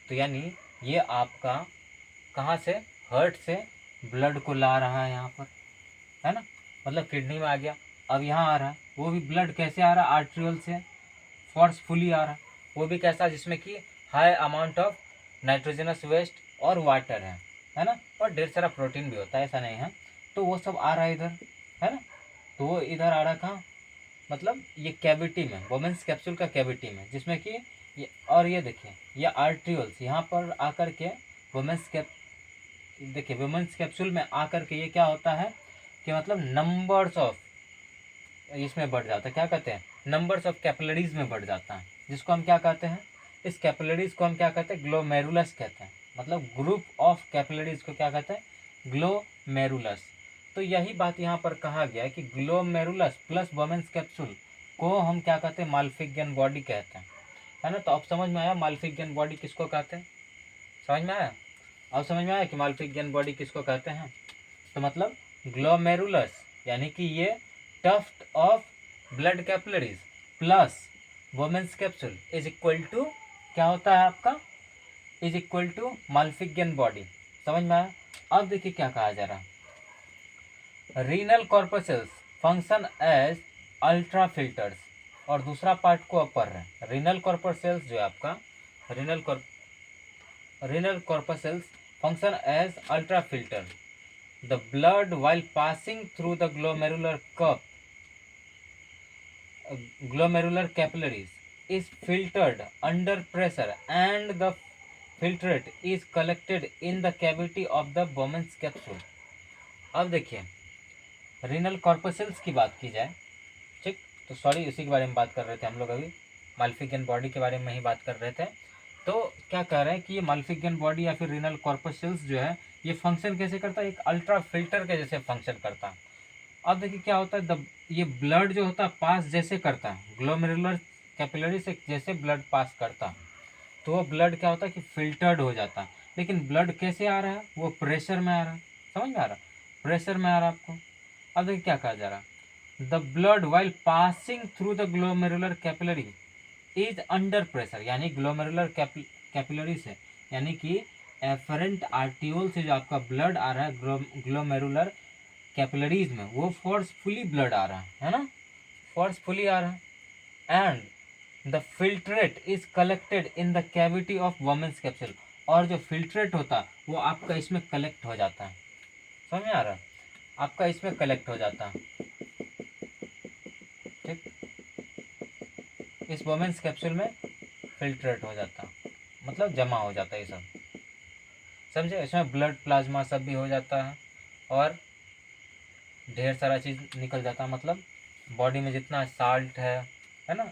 तो यानी ये आपका कहाँ से, हार्ट से ब्लड को ला रहा है यहाँ पर, है ना, मतलब किडनी में आ गया। अब यहाँ आ रहा है, वो भी ब्लड कैसे आ रहा है, आर्ट्रियल से फोर्सफुली आ रहा है। वो भी कैसा, जिसमें कि high amount of nitrogenous waste और वाटर है ना, और ढेर सारा प्रोटीन भी होता है, ऐसा नहीं है। तो वो सब आ रहा है इधर, है ना। तो वो इधर आ रहा कहाँ, मतलब ये कैविटी में, वोमेंस कैप्सूल का कैविटी में, जिसमें कि ये, और ये देखिए ये आर्ट्रियोल्स यहाँ पर आकर के वोमेंस कैप, देखिए वुमेन्स कैप्सूल में आकर के ये क्या होता है कि मतलब नंबर्स ऑफ इसमें बढ़ जाता है, क्या कहते हैं, नंबर्स ऑफ कैपिलरीज में बढ़ जाता है, जिसको हम क्या कहते हैं, इस कैपिलरीज को हम क्या कहते हैं, ग्लोमेरुलस कहते हैं। मतलब ग्रुप ऑफ कैपिलरीज को क्या कहते हैं, ग्लोमेरुलस। तो यही बात यहाँ पर कहा गया है कि ग्लोमेरुलस प्लस वुमेन्स कैप्सूल को हम क्या कहते हैं, माल्फिगियन बॉडी कहते हैं, है ना। तो अब समझ में आया माल्फिगियन बॉडी किसको कहते हैं, समझ में आया, अब समझ में आया कि माल्फिगियन बॉडी किसको कहते हैं। तो मतलब ग्लोमेरुलस यानी कि ये tuft of blood capillaries plus Bowman's capsule is equal to क्या होता है आपका, is equal to Malpighian body. समझ में आया। अब देखिए क्या कहा जा रहा है, renal corpuscles function as ultra filters, और दूसरा पार्ट को अब पढ़ रहे हैं। रीनल कॉर्पसेल्स जो है आपका, renal corpuscles function as ultrafilter, the blood while passing through the glomerular capillaries is filtered under pressure and the filtrate is collected in the cavity of the Bowman's capsule। अब देखिए renal corpuscles की बात की जाए, ठीक, तो sorry उसी के बारे में बात कर रहे थे हम लोग, अभी माल्फिगियन बॉडी के बारे में ही बात कर रहे थे। तो क्या कह रहे हैं कि ये माल्फिगियन बॉडी या फिर रीनल कॉर्पसेल्स जो है ये फंक्शन कैसे करता है, एक अल्ट्रा फिल्टर के जैसे फंक्शन करता है। अब देखिए क्या होता है, ये ब्लड जो होता है पास जैसे करता है, ग्लोमेरुलर कैपिलरी से जैसे ब्लड पास करता है, तो वो ब्लड क्या होता है कि फिल्टर्ड हो जाता है। लेकिन ब्लड कैसे आ रहा है, वो प्रेशर में आ रहा है, समझ में आ रहा है, प्रेशर में आ रहा है आपको। अब देखिए क्या कहा जा रहा है, the blood while passing through the glomerular capillary is under pressure, यानी ग्लोमेरुलर कैपिलरी से, यानी कि एफरेंट आर्टियोल से जो आपका ब्लड आ रहा है ग्लोमेरुलर कैपिलरीज में, वो फोर्सफुली ब्लड आ रहा है ना, फोर्सफुली आ रहा है। And the filtrate is collected in the cavity of Bowman's capsule, और जो फिल्ट्रेट होता है वो आपका इसमें कलेक्ट हो जाता है, समझ में आ रहा है, आपका इसमें कलेक्ट हो जाता है, ठीक, इस वुमेन्स कैप्सूल में फिल्ट्रेट हो जाता है, मतलब जमा हो जाता है ये सब, समझे। इसमें ब्लड प्लाज्मा सब भी हो जाता है और ढेर सारा चीज़ निकल जाता है, मतलब बॉडी में जितना साल्ट है ना,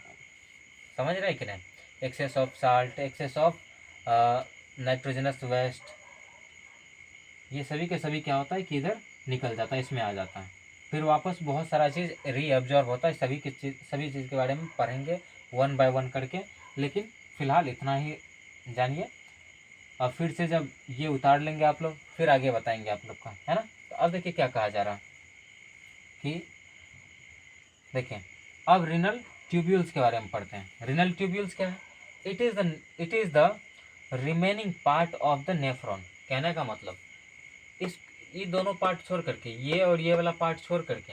समझ रहे हैं कि नहीं, excess of salt, excess of nitrogenous waste, ये सभी के सभी क्या होता है कि इधर निकल जाता है, इसमें आ जाता है, फिर वापस बहुत सारा चीज़ रीअब्जॉर्ब होता है। सभी चीज़ के बारे में पढ़ेंगे वन बाय वन करके, लेकिन फ़िलहाल इतना ही जानिए। अब फिर से जब ये उतार लेंगे आप लोग, फिर आगे बताएंगे आप लोग का, है ना। तो अब देखिए क्या कहा जा रहा है कि देखें, अब रीनल ट्यूब्यूल्स के बारे में पढ़ते हैं। रीनल ट्यूब्यूल्स क्या है, it is the remaining part of the nephron. कहने का मतलब इस ये दोनों पार्ट छोड़ करके, ये और ये वाला पार्ट छोड़ करके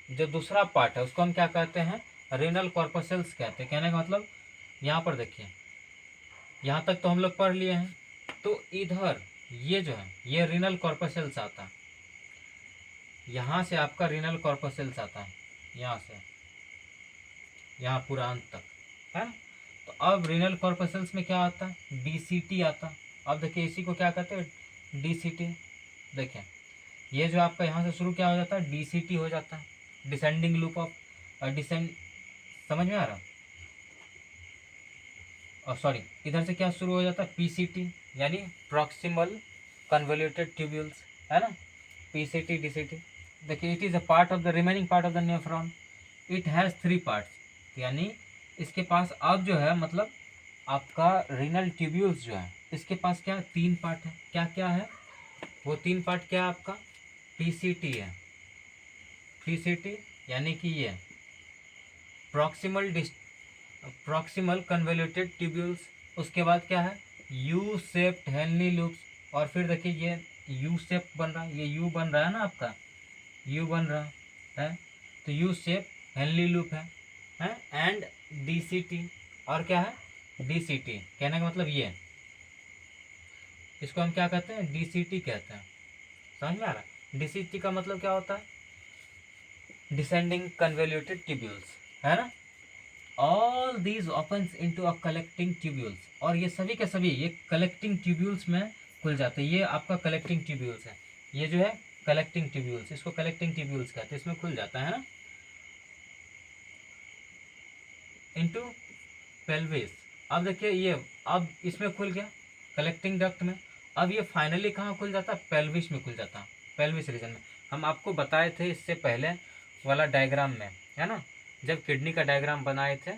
जो दूसरा पार्ट है उसको हम क्या कहते हैं, रीनल कॉर्पसेल्स कहते हैं। कहने का मतलब यहाँ पर देखिए, यहाँ तक तो हम लोग पढ़ लिए हैं, तो इधर ये जो है ये रीनल कॉर्पसेल्स आता है, यहाँ से आपका रीनल कॉर्पसेल्स आता है, यहाँ से यहाँ पूरा अंत तक, है। तो अब रीनल कॉर्पसेल्स में क्या आता है, डीसीटी आता है। अब देखिए इसी को क्या कहते हैं, डीसीटी। देखिए ये जो आपका यहाँ से शुरू क्या हो जाता है, डीसीटी हो जाता है, डिसेंडिंग लूप ऑफ डिसेंड, समझ में आ रहा, और सॉरी इधर से क्या शुरू हो जाता है, पीसीटी, यानी प्रॉक्सिमल कन्वोल्यूटेड ट्यूब्यूल्स, है ना, पीसीटी डीसीटी। देखिए it is a part of the remaining part of the nephron, it has 3 parts, यानी इसके पास अब जो है मतलब आपका रीनल ट्यूब्यूल्स जो है इसके पास क्या 3 पार्ट है। क्या क्या है वो 3 पार्ट, क्या है आपका, पीसीटी है, पीसीटी यानी कि ये प्रॉक्सिमल कन्वोल्यूटेड ट्यूब्यूल्स, उसके बाद क्या है यू शेप्ड हेनली लूप्स, और फिर देखिए ये यू शेप बन रहा है, ये यू बन रहा है ना आपका, यू बन रहा है, तो यू शेप हेनली लूप है एंड डीसीटी, और क्या है डीसीटी। कहने का मतलब ये, इसको हम क्या कहते हैं, डीसीटी कहते हैं, समझ में आ रहा है। डीसीटी का मतलब क्या होता है, डिसेंडिंग कन्वोल्यूटेड ट्यूब्यूल्स, है ना। All these opens into a collecting tubules, और ये सभी के सभी ये कलेक्टिंग ट्यूब्यूल्स में खुल जाते हैं। ये आपका कलेक्टिंग ट्यूब्यूल्स है, ये जो है कलेक्टिंग ट्यूब्यूल्स, इसको कलेक्टिंग ट्यूब्यूल्स कहते हैं, इसमें खुल जाता है ना इनटू पेल्विस। अब देखिए ये, अब इसमें खुल गया कलेक्टिंग डक्ट में, अब ये फाइनली कहाँ खुल जाता है, पेल्विस में खुल जाता है, पेल्विस रीजन में। हम आपको बताए थे इससे पहले वाला डायग्राम में, है ना, जब किडनी का डायग्राम बनाए थे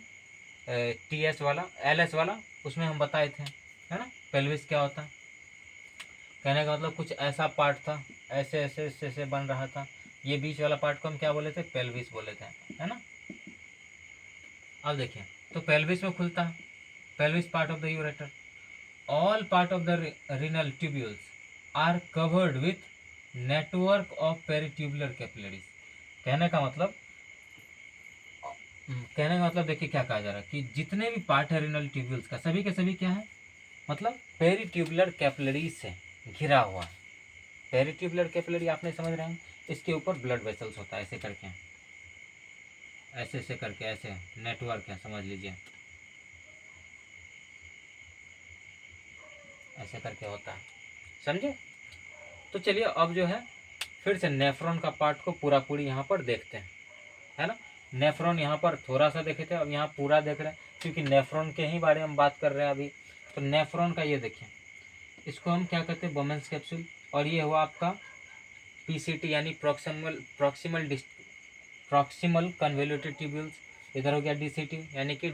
TS वाला LS वाला, उसमें हम बताए थे, है ना, पेल्विस क्या होता है। कहने का मतलब कुछ ऐसा पार्ट था, ऐसे ऐसे ऐसे ऐसे बन रहा था, ये बीच वाला पार्ट को हम क्या बोले थे, पेल्विस बोले थे, है ना। अब देखिए, तो पेल्विस में खुलता है, pelvis part of the ureter. All part of the renal tubules are covered with network of peritubular capillaries. कहने का मतलब देखिए क्या कहा जा रहा है कि जितने भी पार्ट है रिनल ट्यूब्यूल्स का, सभी के सभी क्या है, मतलब पेरिट्यूबुलर कैपिलरी से घिरा हुआ है। पेरिट्यूबुलर कैपिलरी आपने समझ रहे हैं, इसके ऊपर ब्लड वेसल्स होता है, ऐसे करके, ऐसे ऐसे करके, ऐसे नेटवर्क है, समझ लीजिए ऐसे करके होता है, समझे। तो चलिए अब जो है फिर से नेफ्रॉन का पार्ट को पूरा पूरी यहाँ पर देखते हैं, है ना। नेफ्रॉन यहाँ पर थोड़ा सा देखे थे, अब यहाँ पूरा देख रहे हैं, क्योंकि नेफ्रॉन के ही बारे में बात कर रहे हैं अभी। तो नेफ्रॉन का ये देखिए, इसको हम क्या कहते हैं, बोमेंस कैप्सूल, और ये हुआ आपका PCT यानी प्रॉक्सिमल कन्वोल्यूटेड ट्यूब्यूल्स। इधर हो गया DCT यानी कि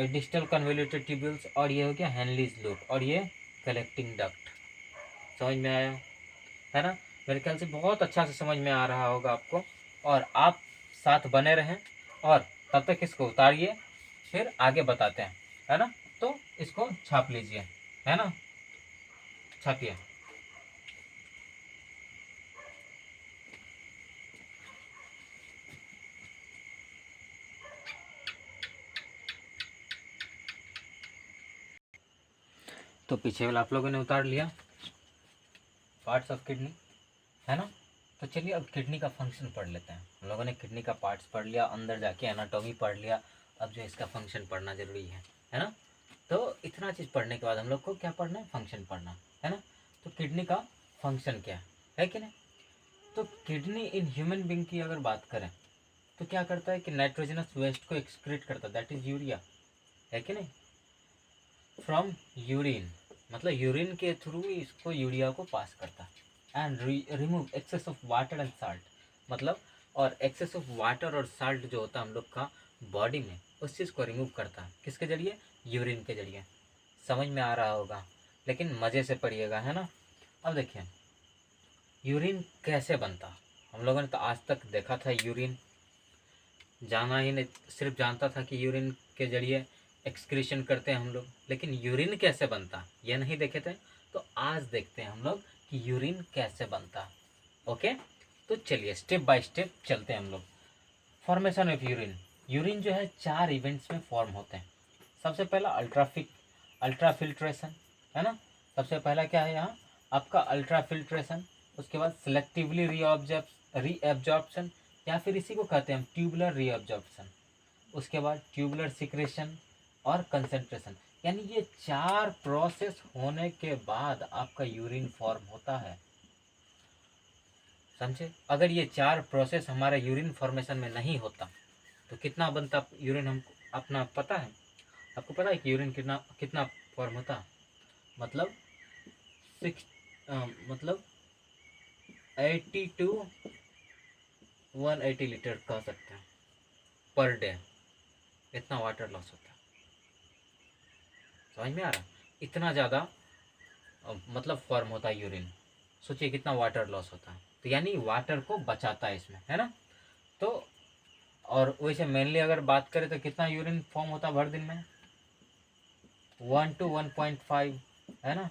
डिस्टल कन्वोल्यूटेड ट्यूब्यूल्स, और ये हो गया हेनलीज लूप, और ये कलेक्टिंग डक्ट। समझ में आया, है ना। मेरे ख्याल से बहुत अच्छा से समझ में आ रहा होगा आपको, और आप साथ बने रहें, और तब तक इसको उतारिए, फिर आगे बताते हैं, है ना। तो इसको छाप लीजिए, है ना, छापिए। तो पीछे वाला आप लोगों ने उतार लिया, पार्ट्स ऑफ किडनी, है ना। तो चलिए अब किडनी का फंक्शन पढ़ लेते हैं। हम लोगों ने किडनी का पार्ट्स पढ़ लिया, अंदर जाके एनाटॉमी पढ़ लिया, अब जो इसका फंक्शन पढ़ना जरूरी है ना। तो इतना चीज़ पढ़ने के बाद हम लोग को क्या पढ़ना है, फंक्शन पढ़ना है ना। तो किडनी का फंक्शन क्या है कि नहीं। तो किडनी इन ह्यूमन बींग की अगर बात करें तो क्या करता है कि नाइट्रोजनस वेस्ट को एक्सक्रीट करता है, दैट इज यूरिया, है कि नहीं, फ्रॉम यूरिन, मतलब यूरिन के थ्रू इसको यूरिया को पास करता है, and remove excess of water and salt, मतलब और एक्सेस ऑफ वाटर और साल्ट जो होता है हम लोग का बॉडी में, उस चीज़ को रिमूव करता है, किसके जरिए, यूरिन के जरिए। समझ में आ रहा होगा, लेकिन मज़े से पढ़िएगा, है ना। अब देखिए यूरिन कैसे बनता, हम लोगों ने तो आज तक देखा था यूरिन, जाना ही नहीं, सिर्फ जानता था कि यूरिन के जरिए एक्सक्रीशन करते हैं हम लोग, लेकिन यूरिन कैसे बनता ये नहीं देखे थे। तो आज देखते हैं हम लोग कि यूरिन कैसे बनता। ओके, तो चलिए स्टेप बाय स्टेप चलते हैं हम लोग। फॉर्मेशन ऑफ यूरिन, यूरिन जो है 4 इवेंट्स में फॉर्म होते हैं। सबसे पहला अल्ट्राफिल्ट्रेशन, है ना। सबसे पहला क्या है यहाँ आपका अल्ट्राफिल्ट्रेशन, उसके बाद सिलेक्टिवली रीअब्जॉर्प्शन, या फिर इसी को कहते हैं हम ट्यूबुलर रीअब्जॉर्प्शन, उसके बाद ट्यूबुलर सिक्रेशन और कंसंट्रेशन। यानी ये 4 प्रोसेस होने के बाद आपका यूरिन फॉर्म होता है, समझे। अगर ये 4 प्रोसेस हमारा यूरिन फॉर्मेशन में नहीं होता तो कितना बनता यूरिन, हमको अपना पता है, आपको पता है कि यूरिन कितना कितना फॉर्म होता, मतलब 6 मतलब 80 टू 180 लीटर कह सकते हैं पर डे, इतना वाटर लॉस होता है। समझ में आ रहा, इतना ज़्यादा मतलब फॉर्म होता है यूरिन, सोचिए कितना वाटर लॉस होता है। तो यानी वाटर को बचाता है इसमें, है ना। तो और वैसे मेनली अगर बात करें तो कितना यूरिन फॉर्म होता है भर दिन में, 1 to 1.5, है ना,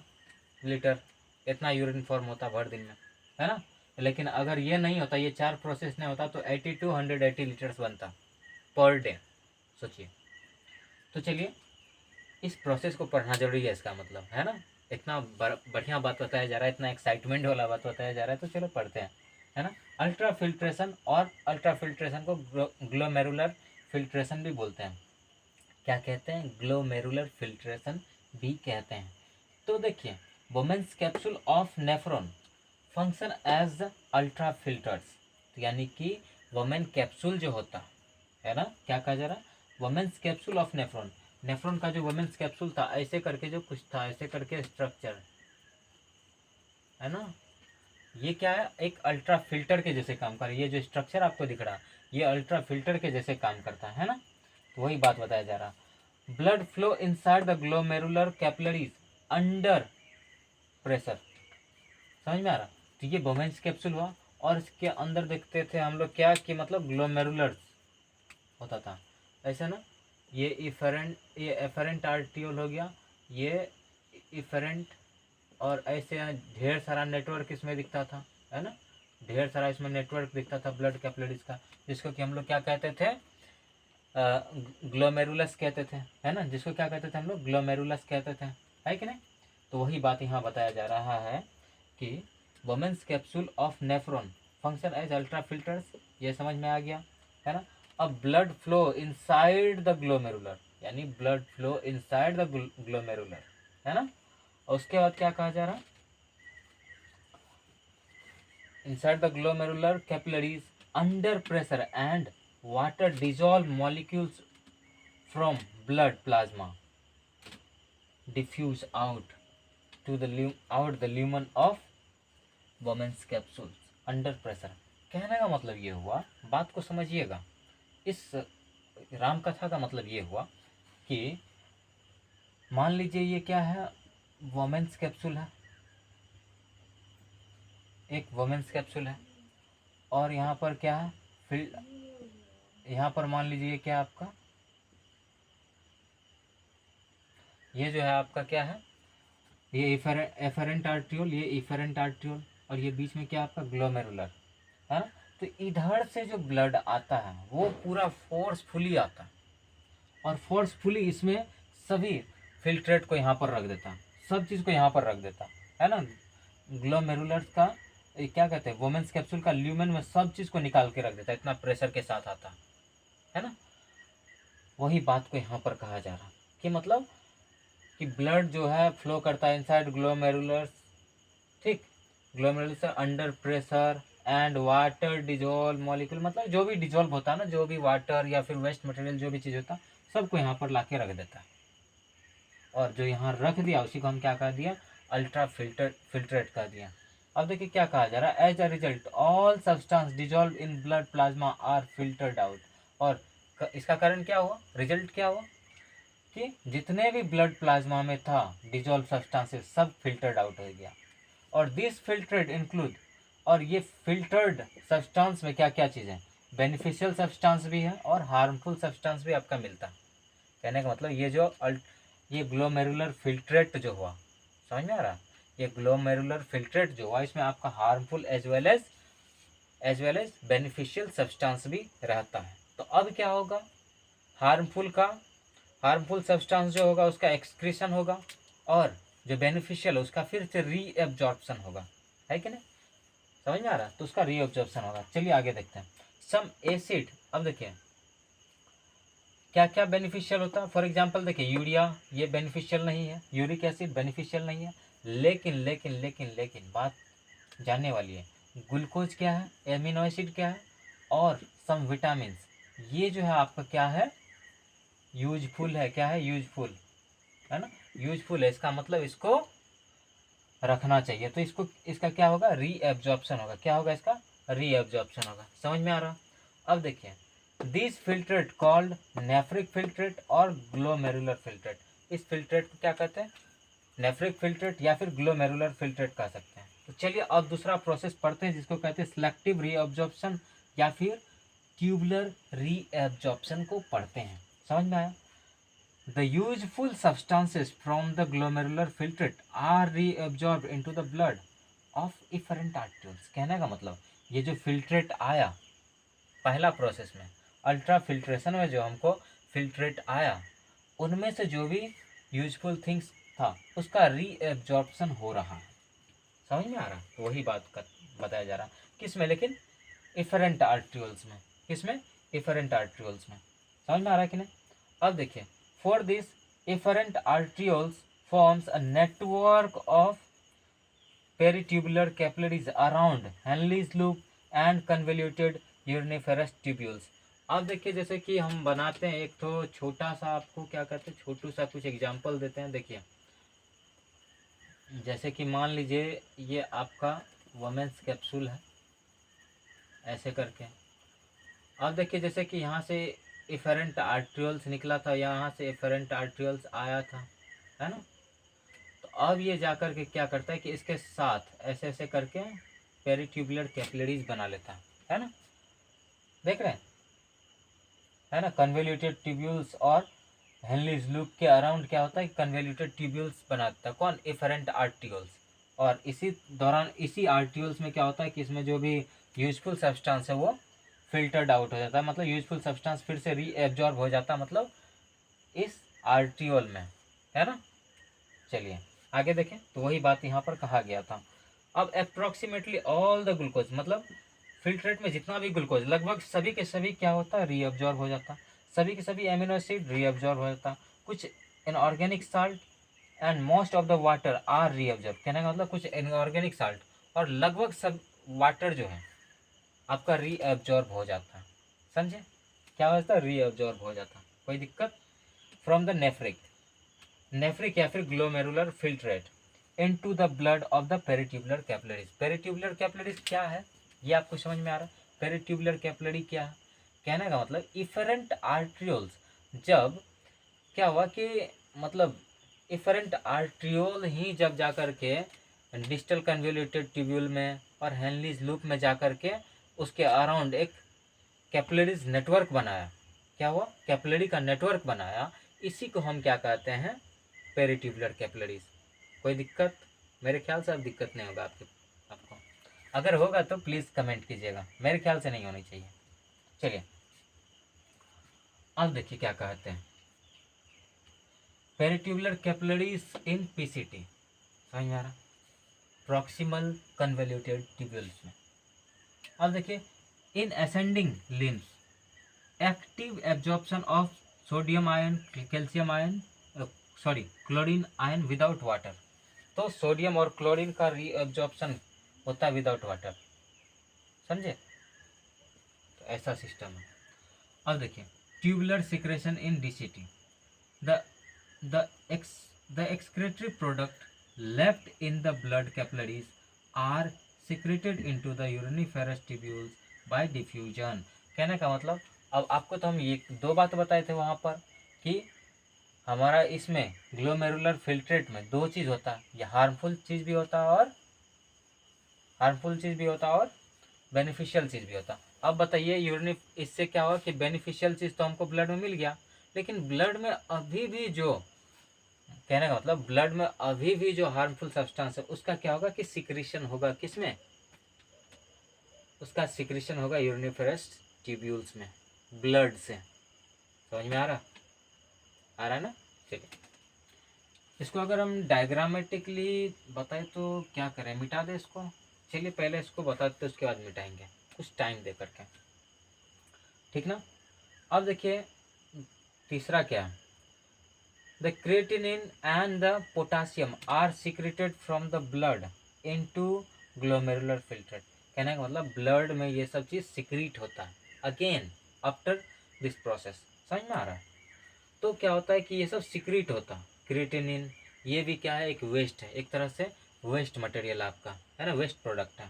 लीटर, इतना यूरिन फॉर्म होता भर दिन में, है ना। लेकिन अगर ये नहीं होता, ये 4 प्रोसेस नहीं होता, तो 80 to 180 लीटर्स बनता पर डे, सोचिए। तो चलिए इस प्रोसेस को पढ़ना जरूरी है, इसका मतलब, है ना। इतना बढ़िया बात बताया जा रहा है, इतना एक्साइटमेंट वाला बात बताया जा रहा है, तो चलो पढ़ते हैं, है ना। अल्ट्रा फिल्ट्रेशन, और अल्ट्रा फिल्ट्रेशन को ग्लोमेरुलर फिल्ट्रेशन भी बोलते हैं। क्या कहते हैं? ग्लोमेरुलर फिल्ट्रेशन भी कहते हैं। तो देखिए, Bowman's capsule of nephron function as the ultra filters, यानी कि वुमेन कैप्सूल जो होता है ना, क्या कहा जा रहा है? Bowman's capsule of nephron, nephron का जो वुमेन्स कैप्सूल था, ऐसे करके जो कुछ था, ऐसे करके स्ट्रक्चर है ना, ये क्या है? एक अल्ट्रा फिल्टर के जैसे काम कर रहा है। ये जो स्ट्रक्चर आपको दिख रहा है, ये अल्ट्रा फिल्टर के जैसे काम करता है ना। तो वही बात बताया जा रहा। Blood flow inside the glomerular capillaries under pressure, समझ में आ रहा? तो ये वुमेन्स कैप्सूल हुआ, और इसके अंदर देखते थे हम लोग क्या, कि मतलब ग्लोमेरुलर होता था ऐसा ना। ये एफरेंट आर्टियोल हो गया, ये इफरेंट, और ऐसे ढेर सारा नेटवर्क इसमें दिखता था, है ना। ढेर सारा इसमें नेटवर्क दिखता था ब्लड कैपिलरीज का, जिसको कि हम लोग क्या कहते थे? ग्लोमेरुलस कहते थे, है ना। जिसको क्या कहते थे हम लोग? ग्लोमेरुलस कहते थे, है कि नहीं। तो वही बात यहाँ बताया जा रहा है कि Bowman's capsule of nephron function as ultra filters, ये समझ में आ गया, है ना। अब blood flow inside the glomerular, यानी blood flow inside the glomerular, है ना। और उसके बाद क्या कहा जा रहा है? Inside the glomerular capillaries under pressure and water dissolve molecules from blood plasma diffuse out to the lumen of Bowman's capsule under pressure. कहने का मतलब ये हुआ, बात को समझिएगा, इस राम कथा का मतलब ये हुआ कि मान लीजिए ये क्या है? वुमेन्स कैप्सूल है, एक वुमेन्स कैप्सूल है, और यहाँ पर क्या है? यहाँ पर मान लीजिए क्या आपका, ये जो है आपका क्या है? ये एफरेंट आर्ट्रियोल, ये इफरेंट आर्ट्रियोल, और ये बीच में क्या आपका? ग्लोमेरुलर, है ना। तो इधर से जो ब्लड आता है वो पूरा फोर्सफुली आता है, और फोर्सफुली इसमें सभी फिल्ट्रेट को यहाँ पर रख देता, सब चीज़ को यहाँ पर रख देता, है ना। ग्लोमेरुलर का क्या कहते हैं? वुमेन्स कैप्सूल का ल्यूमेन में सब चीज़ को निकाल के रख देता, इतना प्रेशर के साथ आता है ना। वही बात को यहाँ पर कहा जा रहा कि मतलब कि ब्लड जो है फ्लो करता है इनसाइड ग्लोमेरुलर, ठीक। ग्लोमेरुलर से under pressure and water dissolve molecule, मतलब जो भी डिजोल्व होता है ना, जो भी वाटर या फिर वेस्ट मटेरियल जो भी चीज़ होता है, सबको यहाँ पर ला के रख देता है। और जो यहाँ रख दिया उसी को हम क्या कर दिया? अल्ट्रा फिल्ट्रेट कर दिया। अब देखिए क्या कहा जा रहा है? As a result all substance dissolve in blood plasma are filtered out. और इसका कारण क्या हुआ? रिजल्ट क्या हुआ? कि जितने भी ब्लड प्लाज्मा में था डिजोल्व सब्सटेंसेस सब फिल्टर्ड आउट हो गया। और दिस फिल्टर्ड इंक्लूड, और ये फिल्टर्ड सब्सटेंस में क्या क्या चीज़ है? बेनिफिशियल सब्सटेंस भी है और हार्मफुल सब्सटेंस भी आपका मिलता है। कहने का मतलब ये ग्लोमेरुलर फिल्ट्रेट जो हुआ, समझ में आ रहा? ये ग्लोमेरुलर फिल्ट्रेट जो हुआ, इसमें आपका harmful as well as beneficial substance भी रहता है। तो अब क्या होगा? हार्मफुल सब्सटेंस जो होगा उसका एक्सक्रीशन होगा, और जो बेनिफिशियल है उसका फिर से रीएब्जॉर्प्शन होगा, है कि नहीं? समझ में आ रहा? तो उसका रीएब्जॉर्प्शन होगा। चलिए आगे देखते हैं। सम एसिड, अब देखिए क्या क्या बेनिफिशियल होता है। फॉर एग्जांपल देखिए, यूरिया ये बेनिफिशियल नहीं है, यूरिक एसिड बेनिफिशियल नहीं है, लेकिन लेकिन लेकिन लेकिन बात जानने वाली है, ग्लूकोज क्या है, एमिनो एसिड क्या है, और सम विटामिन, ये जो है आपका क्या है? यूजफुल है। क्या है? यूजफुल, है ना। यूजफुल है, इसका मतलब इसको रखना चाहिए। तो इसका क्या होगा? रीएब्जॉर्प्शन होगा। क्या होगा? इसका रीएब्जॉर्प्शन होगा। समझ में आ रहा? अब देखिए, this filtrate called nephric filtrate और ग्लोमेरुलर फिल्ट्रेट, इस फिल्ट्रेट को क्या कहते हैं? नेफ्रिक फिल्ट्रेट या फिर ग्लोमेरुलर फिल्ट्रेट कह सकते हैं। तो चलिए अब दूसरा प्रोसेस पढ़ते हैं, जिसको कहते हैं सिलेक्टिव रीअब्जॉर्प्शन या फिर ट्यूबुलर रीअब्जॉर्प्शन को पढ़ते हैं। समझ में आया? The useful substances from the glomerular filtrate are reabsorbed into the blood of efferent arterioles। कहने का मतलब ये जो फिल्ट्रेट आया पहला प्रोसेस में, अल्ट्रा फिल्ट्रेशन में जो हमको फिल्ट्रेट आया, उनमें से जो भी यूजफुल थिंग्स था उसका रीएब्जॉर्प्शन हो रहा है। समझ में आ रहा? तो वही बात का बताया जा रहा। किस में, लेकिन इफरेंट आर्ट्रियोल्स में। किस में? इफरेंट आर्ट्रियोल्स में। समझ में आ रहा है कि नहीं? अब देखिए, for this efferent arterioles forms a network of peritubular capillaries around Henle's loop and convoluted uriniferous tubules. अब देखिए, जैसे कि हम बनाते हैं एक तो छोटा सा, आपको क्या कहते हैं, छोटू सा कुछ एग्जांपल देते हैं। देखिए, जैसे कि मान लीजिए ये आपका वुमेन्स कैप्सूल है, ऐसे करके। अब देखिए, जैसे कि यहाँ से इफरेंट आर्ट्रियोल्स निकला था, यहाँ से इफरेंट आर्ट्रियोल्स आया था, है ना। तो अब ये जाकर के क्या करता है कि इसके साथ ऐसे ऐसे करके पेरिट्यूबुलर कैपिलरीज बना लेता है ना। देख रहे हैं, है ना। कन्वोल्यूटेड ट्यूब्यूल्स और हेनलीज लूप के अराउंड क्या होता है, कन्वोल्यूटेड ट्यूब्यूल्स बनाता है कौन, इफरेंट आर्ट्रियोल्स। और इसी दौरान इसी आर्ट्रियोल्स में क्या होता है कि इसमें जो भी यूजफुल सब्सटेंस है वो फिल्टर्ड आउट हो जाता है, मतलब यूजफुल सब्सटेंस फिर से रीएब्जॉर्ब हो जाता है, मतलब इस आर्ट्रियोल में, है ना। चलिए आगे देखें, तो वही बात यहाँ पर कहा गया था। अब अप्रोक्सीमेटली ऑल द ग्लूकोज, मतलब फिल्ट्रेट में जितना भी ग्लूकोज, लगभग सभी के सभी क्या होता है, रीअब्जॉर्ब हो जाता। सभी के सभी एमिनो एसिड रीअब्जॉर्ब हो जाता। कुछ inorganic salt and most of the water are reabsorb. कहने का मतलब कुछ इनऑर्गेनिक साल्ट और लगभग सब वाटर जो है आपका रीअब्जॉर्ब हो जाता। समझे, क्या हो जाता, रीअब्जॉर्ब हो जाता। कोई दिक्कत? फ्रॉम द नेफ्रिक या फिर glomerular filtrate into the blood of the peritubular capillaries. Peritubular capillaries क्या है, ये आपको समझ में आ रहा है। पेरिट्यूबुलर कैपिलरी क्या है, कहने का मतलब इफरेंट आर्ट्रियोल्स, जब क्या हुआ कि मतलब इफरेंट आर्ट्रियोल ही जब जाकर के डिस्टल कन्वोल्यूटेड ट्यूब्यूल में और हेनलीज लूप में जाकर के उसके अराउंड एक कैपिलरीज नेटवर्क बनाया। क्या हुआ, कैपिलरी का नेटवर्क बनाया। इसी को हम क्या कहते हैं, पेरिट्यूबुलर कैपिलरीज। कोई दिक्कत? मेरे ख्याल से अब दिक्कत नहीं होगा आपको। अगर होगा तो प्लीज़ कमेंट कीजिएगा, मेरे ख्याल से नहीं होनी चाहिए। चलिए अब देखिए क्या कहते हैं, पेरिट्यूबुलर कैपिलरीज इन पीसीटी। समझ में आ रहा, प्रॉक्सिमल कन्वोल्यूटेड ट्यूब्यूल्स में। अब देखिए, in ascending limbs active absorption of sodium ion, calcium ion, chlorine ion without water. तो सोडियम और क्लोरीन का रीअब्जॉर्प्शन होता है विदाउट वाटर। समझे, तो ऐसा सिस्टम है। अब देखिए, tubular secretion in DCT, the the ex the excretory product left in the blood capillaries are secreted into the uriniferous tubules by diffusion. कहने का मतलब, अब आपको तो हम ये दो बात बताए थे वहाँ पर कि हमारा इसमें ग्लोमेरुलर फिल्ट्रेट में दो चीज़ होता है, ये हार्मफुल चीज़ भी होता है और बेनिफिशियल चीज़ भी होता है। अब बताइए, यूरिन इससे क्या हुआ कि बेनिफिशियल चीज़ तो हमको ब्लड में मिल गया, लेकिन ब्लड में अभी भी जो, कहने का मतलब ब्लड में अभी भी जो हार्मफुल सब्सटेंस है उसका क्या होगा कि सिक्रीशन होगा। किसमें? उसका सिक्रीशन होगा यूरिनिफेरस ट्यूब्यूल्स में, ब्लड से। समझ में आ रहा है ना। चलिए, इसको अगर हम डायग्रामेटिकली बताएं तो क्या करें, मिटा दें इसको। चलिए पहले इसको बताते उसके बाद मिटाएंगे, कुछ टाइम दे करके, ठीक ना। अब देखिए तीसरा क्या है, the creatinine and the potassium are secreted from the blood into glomerular filtrate. कहने का मतलब ब्लड में ये सब चीज़ सिक्रीट होता है अगेन आफ्टर दिस प्रोसेस। समझ में आ रहा है। तो क्या होता है कि ये सब सिक्रीट होता है। क्रिएटिनिन ये भी क्या है, एक वेस्ट है, एक तरह से वेस्ट मटेरियल आपका, है ना, वेस्ट प्रोडक्ट है।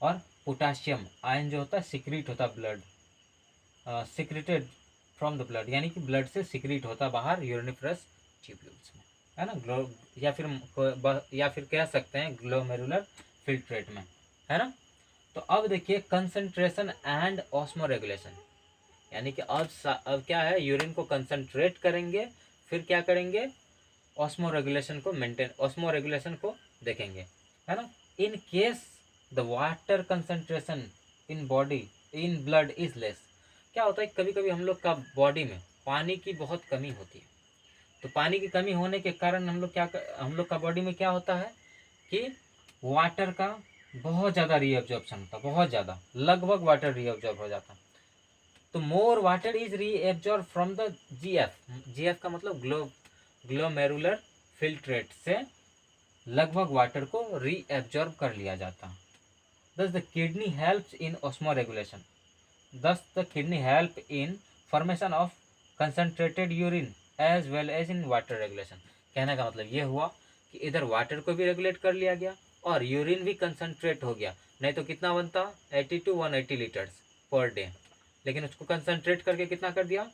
और पोटाशियम आयन जो होता है सिक्रीट होता है blood, secreted from the blood, यानी कि ब्लड से सिक्रीट होता है बाहर यूरिनिफेरस ट्यूब्यूल्स में, है ना। या फिर कह सकते हैं ग्लोमेरुलर फिल्ट्रेट में, है ना। तो अब देखिए, कंसंट्रेशन एंड ऑस्मो रेगुलेशन, यानी कि अब क्या है, यूरिन को कंसंट्रेट करेंगे, फिर क्या करेंगे, ऑस्मो रेगुलेशन को देखेंगे, है ना। In case the water concentration in blood is less. क्या होता है, कभी कभी हम लोग का बॉडी में पानी की बहुत कमी होती है। तो पानी की कमी होने के कारण हम लोग का बॉडी में क्या होता है कि वाटर का बहुत ज़्यादा रीअब्जॉर्प्शन होता, बहुत ज़्यादा, लगभग वाटर रीअब्जॉर्ब हो जाता। तो more water is reabsorb from the GF, GF का मतलब ग्लोमेरुलर फिल्ट्रेट से लगभग वाटर को रीअब्जॉर्ब कर लिया जाता। दस the kidney helps in osmo regulation, thus the kidney help in formation of concentrated urine as well as in water regulation। कहने का मतलब ये हुआ कि इधर वाटर को भी रेगुलेट कर लिया गया और यूरिन भी कंसंट्रेट हो गया। नहीं तो कितना बनता 80 to 180 लीटर्स पर डे, लेकिन उसको कंसंट्रेट करके कितना कर दिया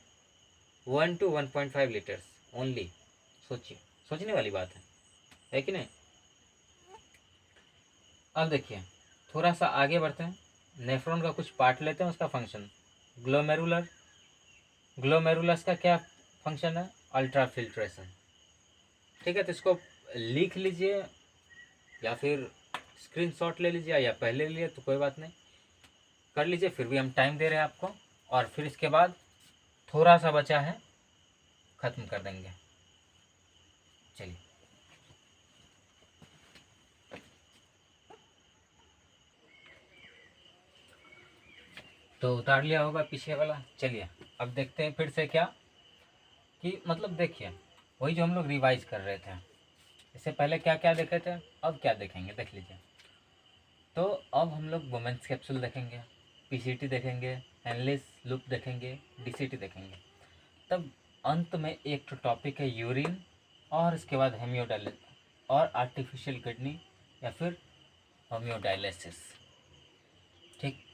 1 to 1.5 लीटर्स ओनली। सोचिए, सोचने वाली बात है कि नहीं। अब देखिए थोड़ा सा आगे बढ़ते हैं, नेफ्रॉन का कुछ पार्ट लेते हैं, उसका फंक्शन। ग्लोमेरुलर, ग्लोमेरुलस का क्या फंक्शन है, अल्ट्रा फिल्ट्रेशन। ठीक है, तो इसको लिख लीजिए या फिर स्क्रीनशॉट ले लीजिए, या पहले लिए तो कोई बात नहीं, कर लीजिए, फिर भी हम टाइम दे रहे हैं आपको। और फिर इसके बाद थोड़ा सा बचा है, ख़त्म कर देंगे। चलिए, तो उतार लिया होगा पीछे वाला। चलिए अब देखते हैं फिर से क्या, कि मतलब देखिए वही जो हम लोग रिवाइज कर रहे थे, इससे पहले क्या क्या देखे थे, अब क्या देखेंगे देख लीजिए। तो अब हम लोग वुमेन्स कैप्सूल देखेंगे, पीसीटी देखेंगे, हेनलेस लूप देखेंगे, डीसीटी देखेंगे। तब अंत में एक तो टॉपिक है यूरिन, और इसके बाद हेमियोडायलिसिस और आर्टिफिशियल किडनी या फिर होम्योडायलिसिस। ठीक,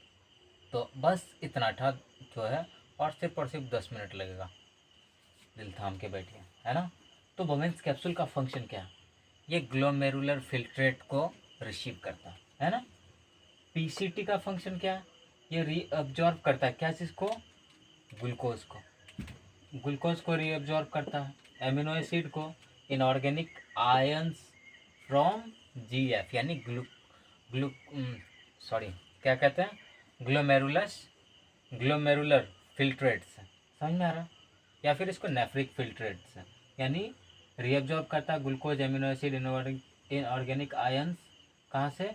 तो बस इतना था जो है, और सिर्फ 10 मिनट लगेगा, दिल थाम के बैठिए, है ना। तो वुमेन्स कैप्सूल का फंक्शन क्या है, ये ग्लोमेरुलर फिल्ट्रेट को रिसीव करता है ना। पीसीटी का फंक्शन क्या है, ये रीअब्जॉर्ब करता है क्या चीज़ को, ग्लूकोज को, ग्लूकोज को रीअब्जॉर्ब करता है, एमिनो एसिड को, इनऑर्गेनिक आयंस फ्रॉम जीएफ यानी ग्लू ग्लू सॉरी क्या कहते हैं, ग्लोमेरुलस, ग्लोमेरुलर फिल्ट्रेट्स, समझ में आ रहा, या फिर इसको नेफ्रिक फिल्ट्रेट्स, यानी रीअब्जॉर्ब करता है glucose, amino acid, inorganic ions, कहाँ से,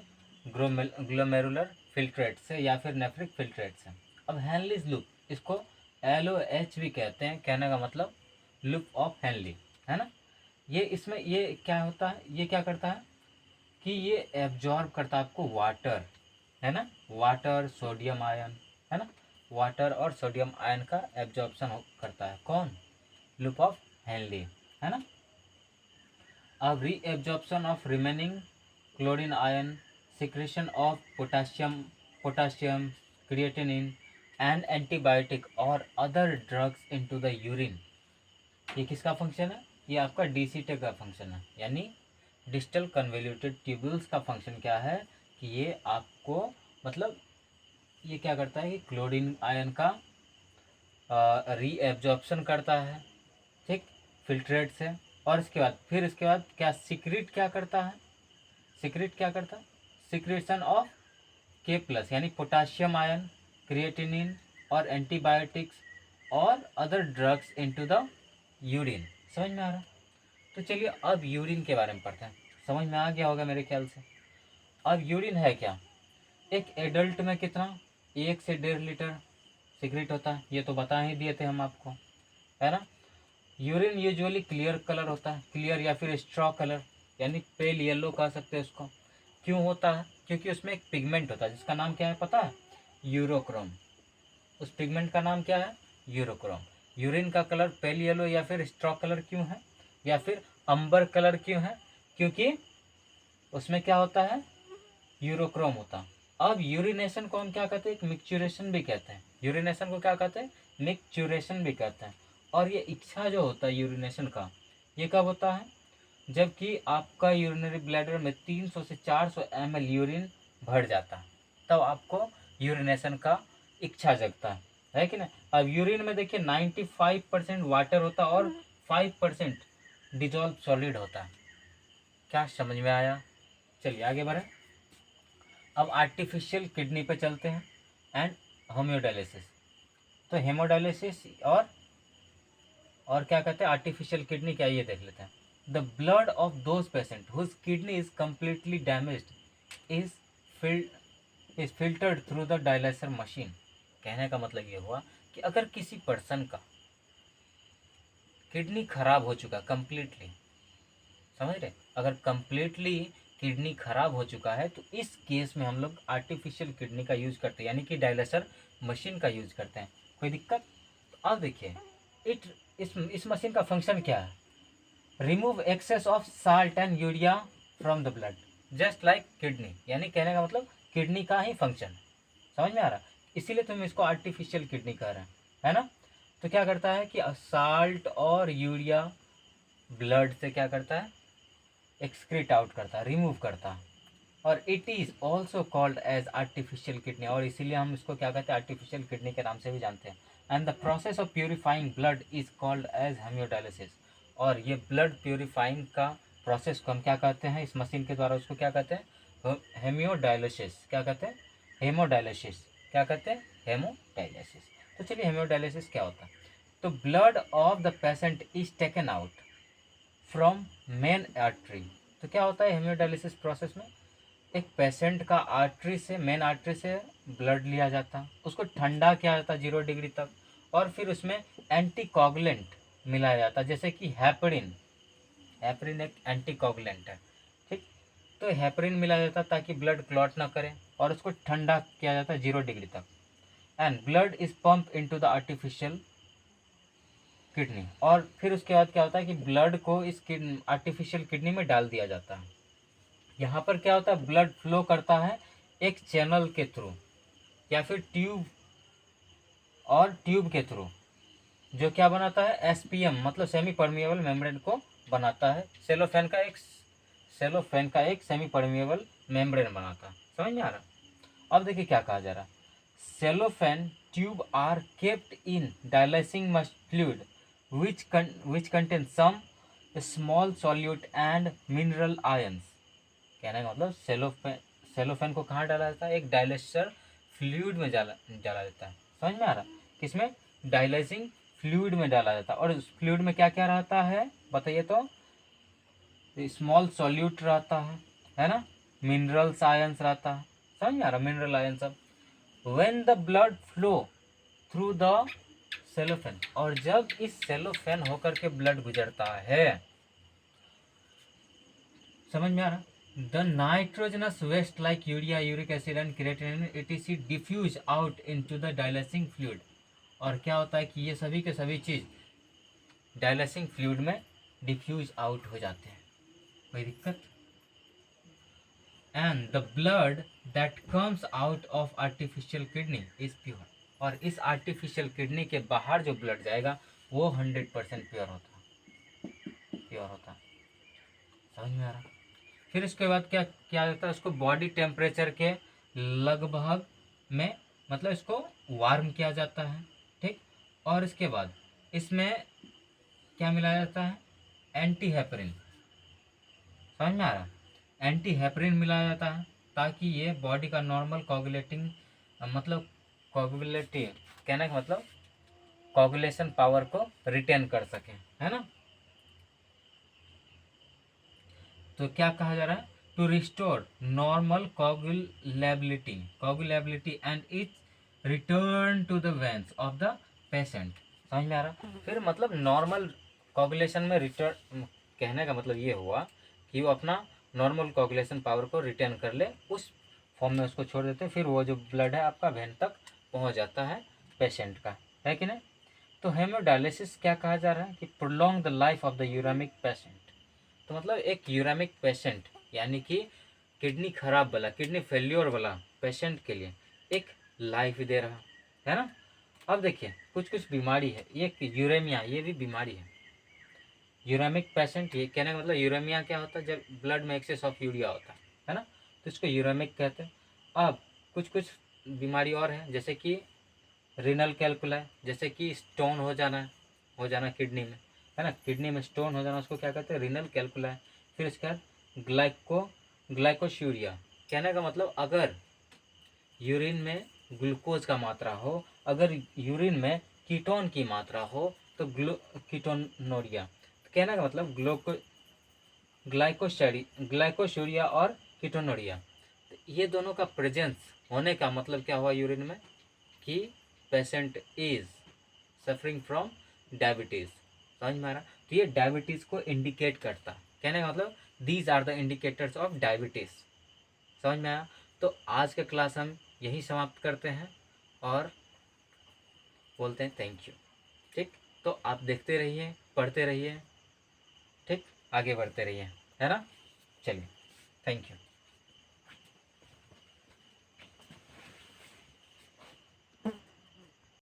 ग्लोमेरुलर फिल्ट्रेट से या फिर नेफ्रिक फिल्ट्रेट से। अब हेनलीज लूप, इसको LOH भी कहते हैं, कहने का मतलब लूप ऑफ हेनली, है ना। ये इसमें ये क्या होता है, ये क्या करता है कि ये एब्जॉर्ब करता है आपको वाटर, है ना, वाटर सोडियम आयन, है ना, वाटर और सोडियम आयन का एब्जॉर्प्शन करता है कौन, लूप ऑफ हेनली, है ना। अब reabsorption of remaining chlorine ion, secretion of potassium, creatinine and antibiotic और other drugs into the urine। ये किसका फंक्शन है, ये आपका डीसीटी का फंक्शन है, यानी डिस्टल कन्वोल्यूटेड ट्यूब्यूल्स का फंक्शन क्या है कि ये आपको मतलब ये क्या करता है कि क्लोरीन आयन का रीएब्जॉर्प्शन करता है, ठीक, फिल्ट्रेट से। और इसके बाद क्या सिक्रीट क्या करता है, सिक्रीट क्या करता है, सिक्रेशन ऑफ K+ यानी पोटाशियम आयन, क्रिएटिनिन और एंटीबायोटिक्स और other drugs into the urine. समझ में आ रहा, तो चलिए अब यूरिन के बारे में पढ़ते हैं, समझ में आ गया होगा मेरे ख्याल से। अब यूरिन है क्या, एक एडल्ट में कितना 1 से 1.5 लीटर सिक्रेट होता है, ये तो बता ही दिए थे हम आपको, है ना। यूरिन यूजुअली क्लियर कलर होता है, क्लियर या फिर स्ट्रॉ कलर, यानी पेल येलो कह सकते हैं उसको। क्यों होता है, क्योंकि उसमें एक पिगमेंट होता है जिसका नाम क्या है पता है, यूरोक्रोम। उस पिगमेंट का नाम क्या है, यूरोक्रोम। यूरिन का कलर पेल येलो या फिर स्ट्रॉ कलर क्यों है, या फिर अंबर कलर क्यों है, क्योंकि उसमें क्या होता है, यूरोक्रोम होता। अब यूरिनेशन को हम क्या कहते हैं, एक मिक्चुरेशन भी कहते हैं, यूरिनेशन को क्या कहते हैं, मिक्चुरेशन भी कहते हैं। और ये इच्छा जो होता है यूरिनेशन का, ये कब होता है, जबकि आपका यूरिनरी ब्लैडर में 300 से 400 ml यूरिन भर जाता है, तब आपको यूरिनेशन का इच्छा जगता है कि ना। अब यूरिन में देखिए 95% वाटर होता है और 5% डिजॉल्व सॉलिड होता है। क्या समझ में आया, चलिए आगे बढ़े। अब आर्टिफिशियल किडनी पे चलते हैं एंड होम्योडायलिसिस। तो हेमोडायलिसिस और क्या कहते हैं आर्टिफिशियल किडनी क्या, ये देख लेते हैं। The blood of those patient whose kidney is completely damaged is is filtered through the dialysis machine. कहने का मतलब ये हुआ कि अगर किसी पर्सन का किडनी खराब हो चुका कंप्लीटली, समझ रहे, अगर कंप्लीटली किडनी खराब हो चुका है तो इस केस में हम लोग आर्टिफिशियल किडनी का यूज करते हैं, यानी कि डायलिसिस मशीन का यूज करते हैं। कोई दिक्कत? तो अब देखिए इस मशीन का फंक्शन क्या है? Remove excess of salt and urea from the blood, just like kidney. यानी कहने का मतलब किडनी का ही फंक्शन, समझ में आ रहा? इसीलिए तुम इसको आर्टिफिशियल किडनी कह रहे हैं, है ना। तो क्या करता है कि साल्ट और यूरिया ब्लड से क्या करता है, एक्सक्रीट आउट करता है, रिमूव करता है। और it is also called as artificial kidney, और इसीलिए हम इसको क्या कहते हैं, आर्टिफिशियल किडनी के नाम से भी जानते हैं। And the process of purifying blood is called as haemodialysis. और ये ब्लड प्योरीफाइंग का प्रोसेस को हम क्या कहते हैं, इस मशीन के द्वारा उसको क्या कहते हैं, हेमियोडायलिसिस। क्या कहते हैं? हेमोडायलिसिस। क्या कहते हैं? हेमोडायलिसिस। तो चलिए हेमोडायलिसिस क्या होता है। तो blood of the patient is taken out from main artery. तो क्या होता है हेमोडायलिसिस प्रोसेस में, एक पेशेंट का आर्टरी से, मेन आर्टरी से ब्लड लिया जाता, उसको ठंडा किया जाता 0 डिग्री तक, और फिर उसमें एंटीकोगुलेंट मिलाया जाता, जैसे कि हेपरिन। हेपरिन एक एंटीकोगुलेंट है, ठीक। तो हेपरिन मिलाया जाता ताकि ब्लड क्लॉट ना करे, और उसको ठंडा किया जाता 0 डिग्री तक। And blood is pump into the artificial kidney. और फिर उसके बाद क्या होता है कि ब्लड को इस आर्टिफिशियल किडनी में डाल दिया जाता है। यहाँ पर क्या होता है, ब्लड फ्लो करता है एक चैनल के थ्रू या फिर ट्यूब, और ट्यूब के थ्रू, जो क्या बनाता है, एसपीएम मतलब सेमी परमिएबल मेम्ब्रेन को बनाता है। सेलोफेन का एक सेमी परमिएबल मेम्ब्रेन बनाता है। समझ में आ रहा? अब देखिए क्या कहा जा रहा है। Cellophane tube are kept in dialysing fluid which contain some small solute and mineral ions। कहने का मतलब सेलोफेन को कहाँ डाला जाता है, एक डायलिसर फ्लूइड में डाला जाता है। समझ में आ रहा? किसमें? डायलिसिंग फ्लूइड में डाला जाता है। और उस फ्लूइड में क्या क्या रहता है बताइए तो? स्मॉल सॉल्यूट रहता है ना, मिनरल्स आयंस रहता है। समझ में आ रहा? मिनरल आयन सब। When the blood flow through the cellophane, और जब इस सेलोफेन होकर के ब्लड गुजरता है, समझ में आ रहा? The nitrogenous waste like urea, uric acid and creatinine etc diffuse out into the dialysing fluid. और क्या होता है कि ये सभी के सभी चीज डायलिसिंग फ्लूइड में डिफ्यूज आउट हो जाते हैं। कोई दिक्कत? And the blood that comes out of artificial kidney is pure. और इस आर्टिफिशियल किडनी के बाहर जो ब्लड जाएगा वो 100% प्योर होता। समझ में आ रहा? फिर इसके बाद क्या क्या जाता है, उसको बॉडी टेम्परेचर के लगभग में, मतलब इसको वार्म किया जाता है, ठीक। और इसके बाद इसमें क्या मिलाया जाता है, एंटी हेपरिन। समझ में आ रहा? एंटी हेपरिन मिलाया जाता है ताकि ये बॉडी का नॉर्मल कोगुलेटिंग, मतलब कोगुलेटिव, कहने का मतलब कोगुलेशन पावर को रिटेन कर सके, है ना। तो क्या कहा जा रहा है, to restore normal coagulability and its return to the veins of the patient. समझ में आ रहा? फिर मतलब नॉर्मल कोगुलेशन में रिटर्न, कहने का मतलब ये हुआ कि वो अपना नॉर्मल कोगुलेशन पावर को रिटर्न कर ले, उस फॉर्म में उसको छोड़ देते हैं, फिर वो जो ब्लड है आपका वेन तक पहुंच जाता है पेशेंट का, है कि नहीं। तो हेमोडायलिसिस क्या कहा जा रहा है कि prolong the life of the uremic patient. तो मतलब एक यूरेमिक पेशेंट यानी कि किडनी खराब वाला, किडनी फेल्योर वाला पेशेंट के लिए एक लाइफ दे रहा है ना। अब देखिए कुछ कुछ बीमारी है, ये यूरेमिया, ये भी बीमारी है। यूरेमिक पेशेंट, ये कहने का मतलब यूरेमिया क्या होता है, जब ब्लड में एक्सेस ऑफ यूरिया होता है ना, तो इसको यूरेमिक कहते हैं। अब कुछ कुछ बीमारी और है, जैसे कि रीनल कैलकुला, जैसे कि स्टोन हो जाना किडनी में, है ना, किडनी में स्टोन हो जाना, उसको क्या कहते हैं, रीनल कैलकुला। फिर इसके बाद ग्लाइकोशूरिया, कहने का मतलब अगर यूरिन में ग्लूकोज का मात्रा हो, अगर यूरिन में कीटोन की मात्रा हो तो कीटोनोरिया। तो कहने का मतलब ग्लाइकोशूरिया और कीटोनोरिया। तो ये दोनों का प्रेजेंस होने का मतलब क्या हुआ यूरिन में, कि patient is suffering from diabetes. समझ में आ रहा? तो ये डायबिटीज़ को इंडिकेट करता, कहने का मतलब these are the indicators of diabetes. समझ में आया? तो आज का क्लास हम यही समाप्त करते हैं और बोलते हैं थैंक यू। ठीक, तो आप देखते रहिए, पढ़ते रहिए, ठीक, आगे बढ़ते रहिए, है ना? चलिए, थैंक यू।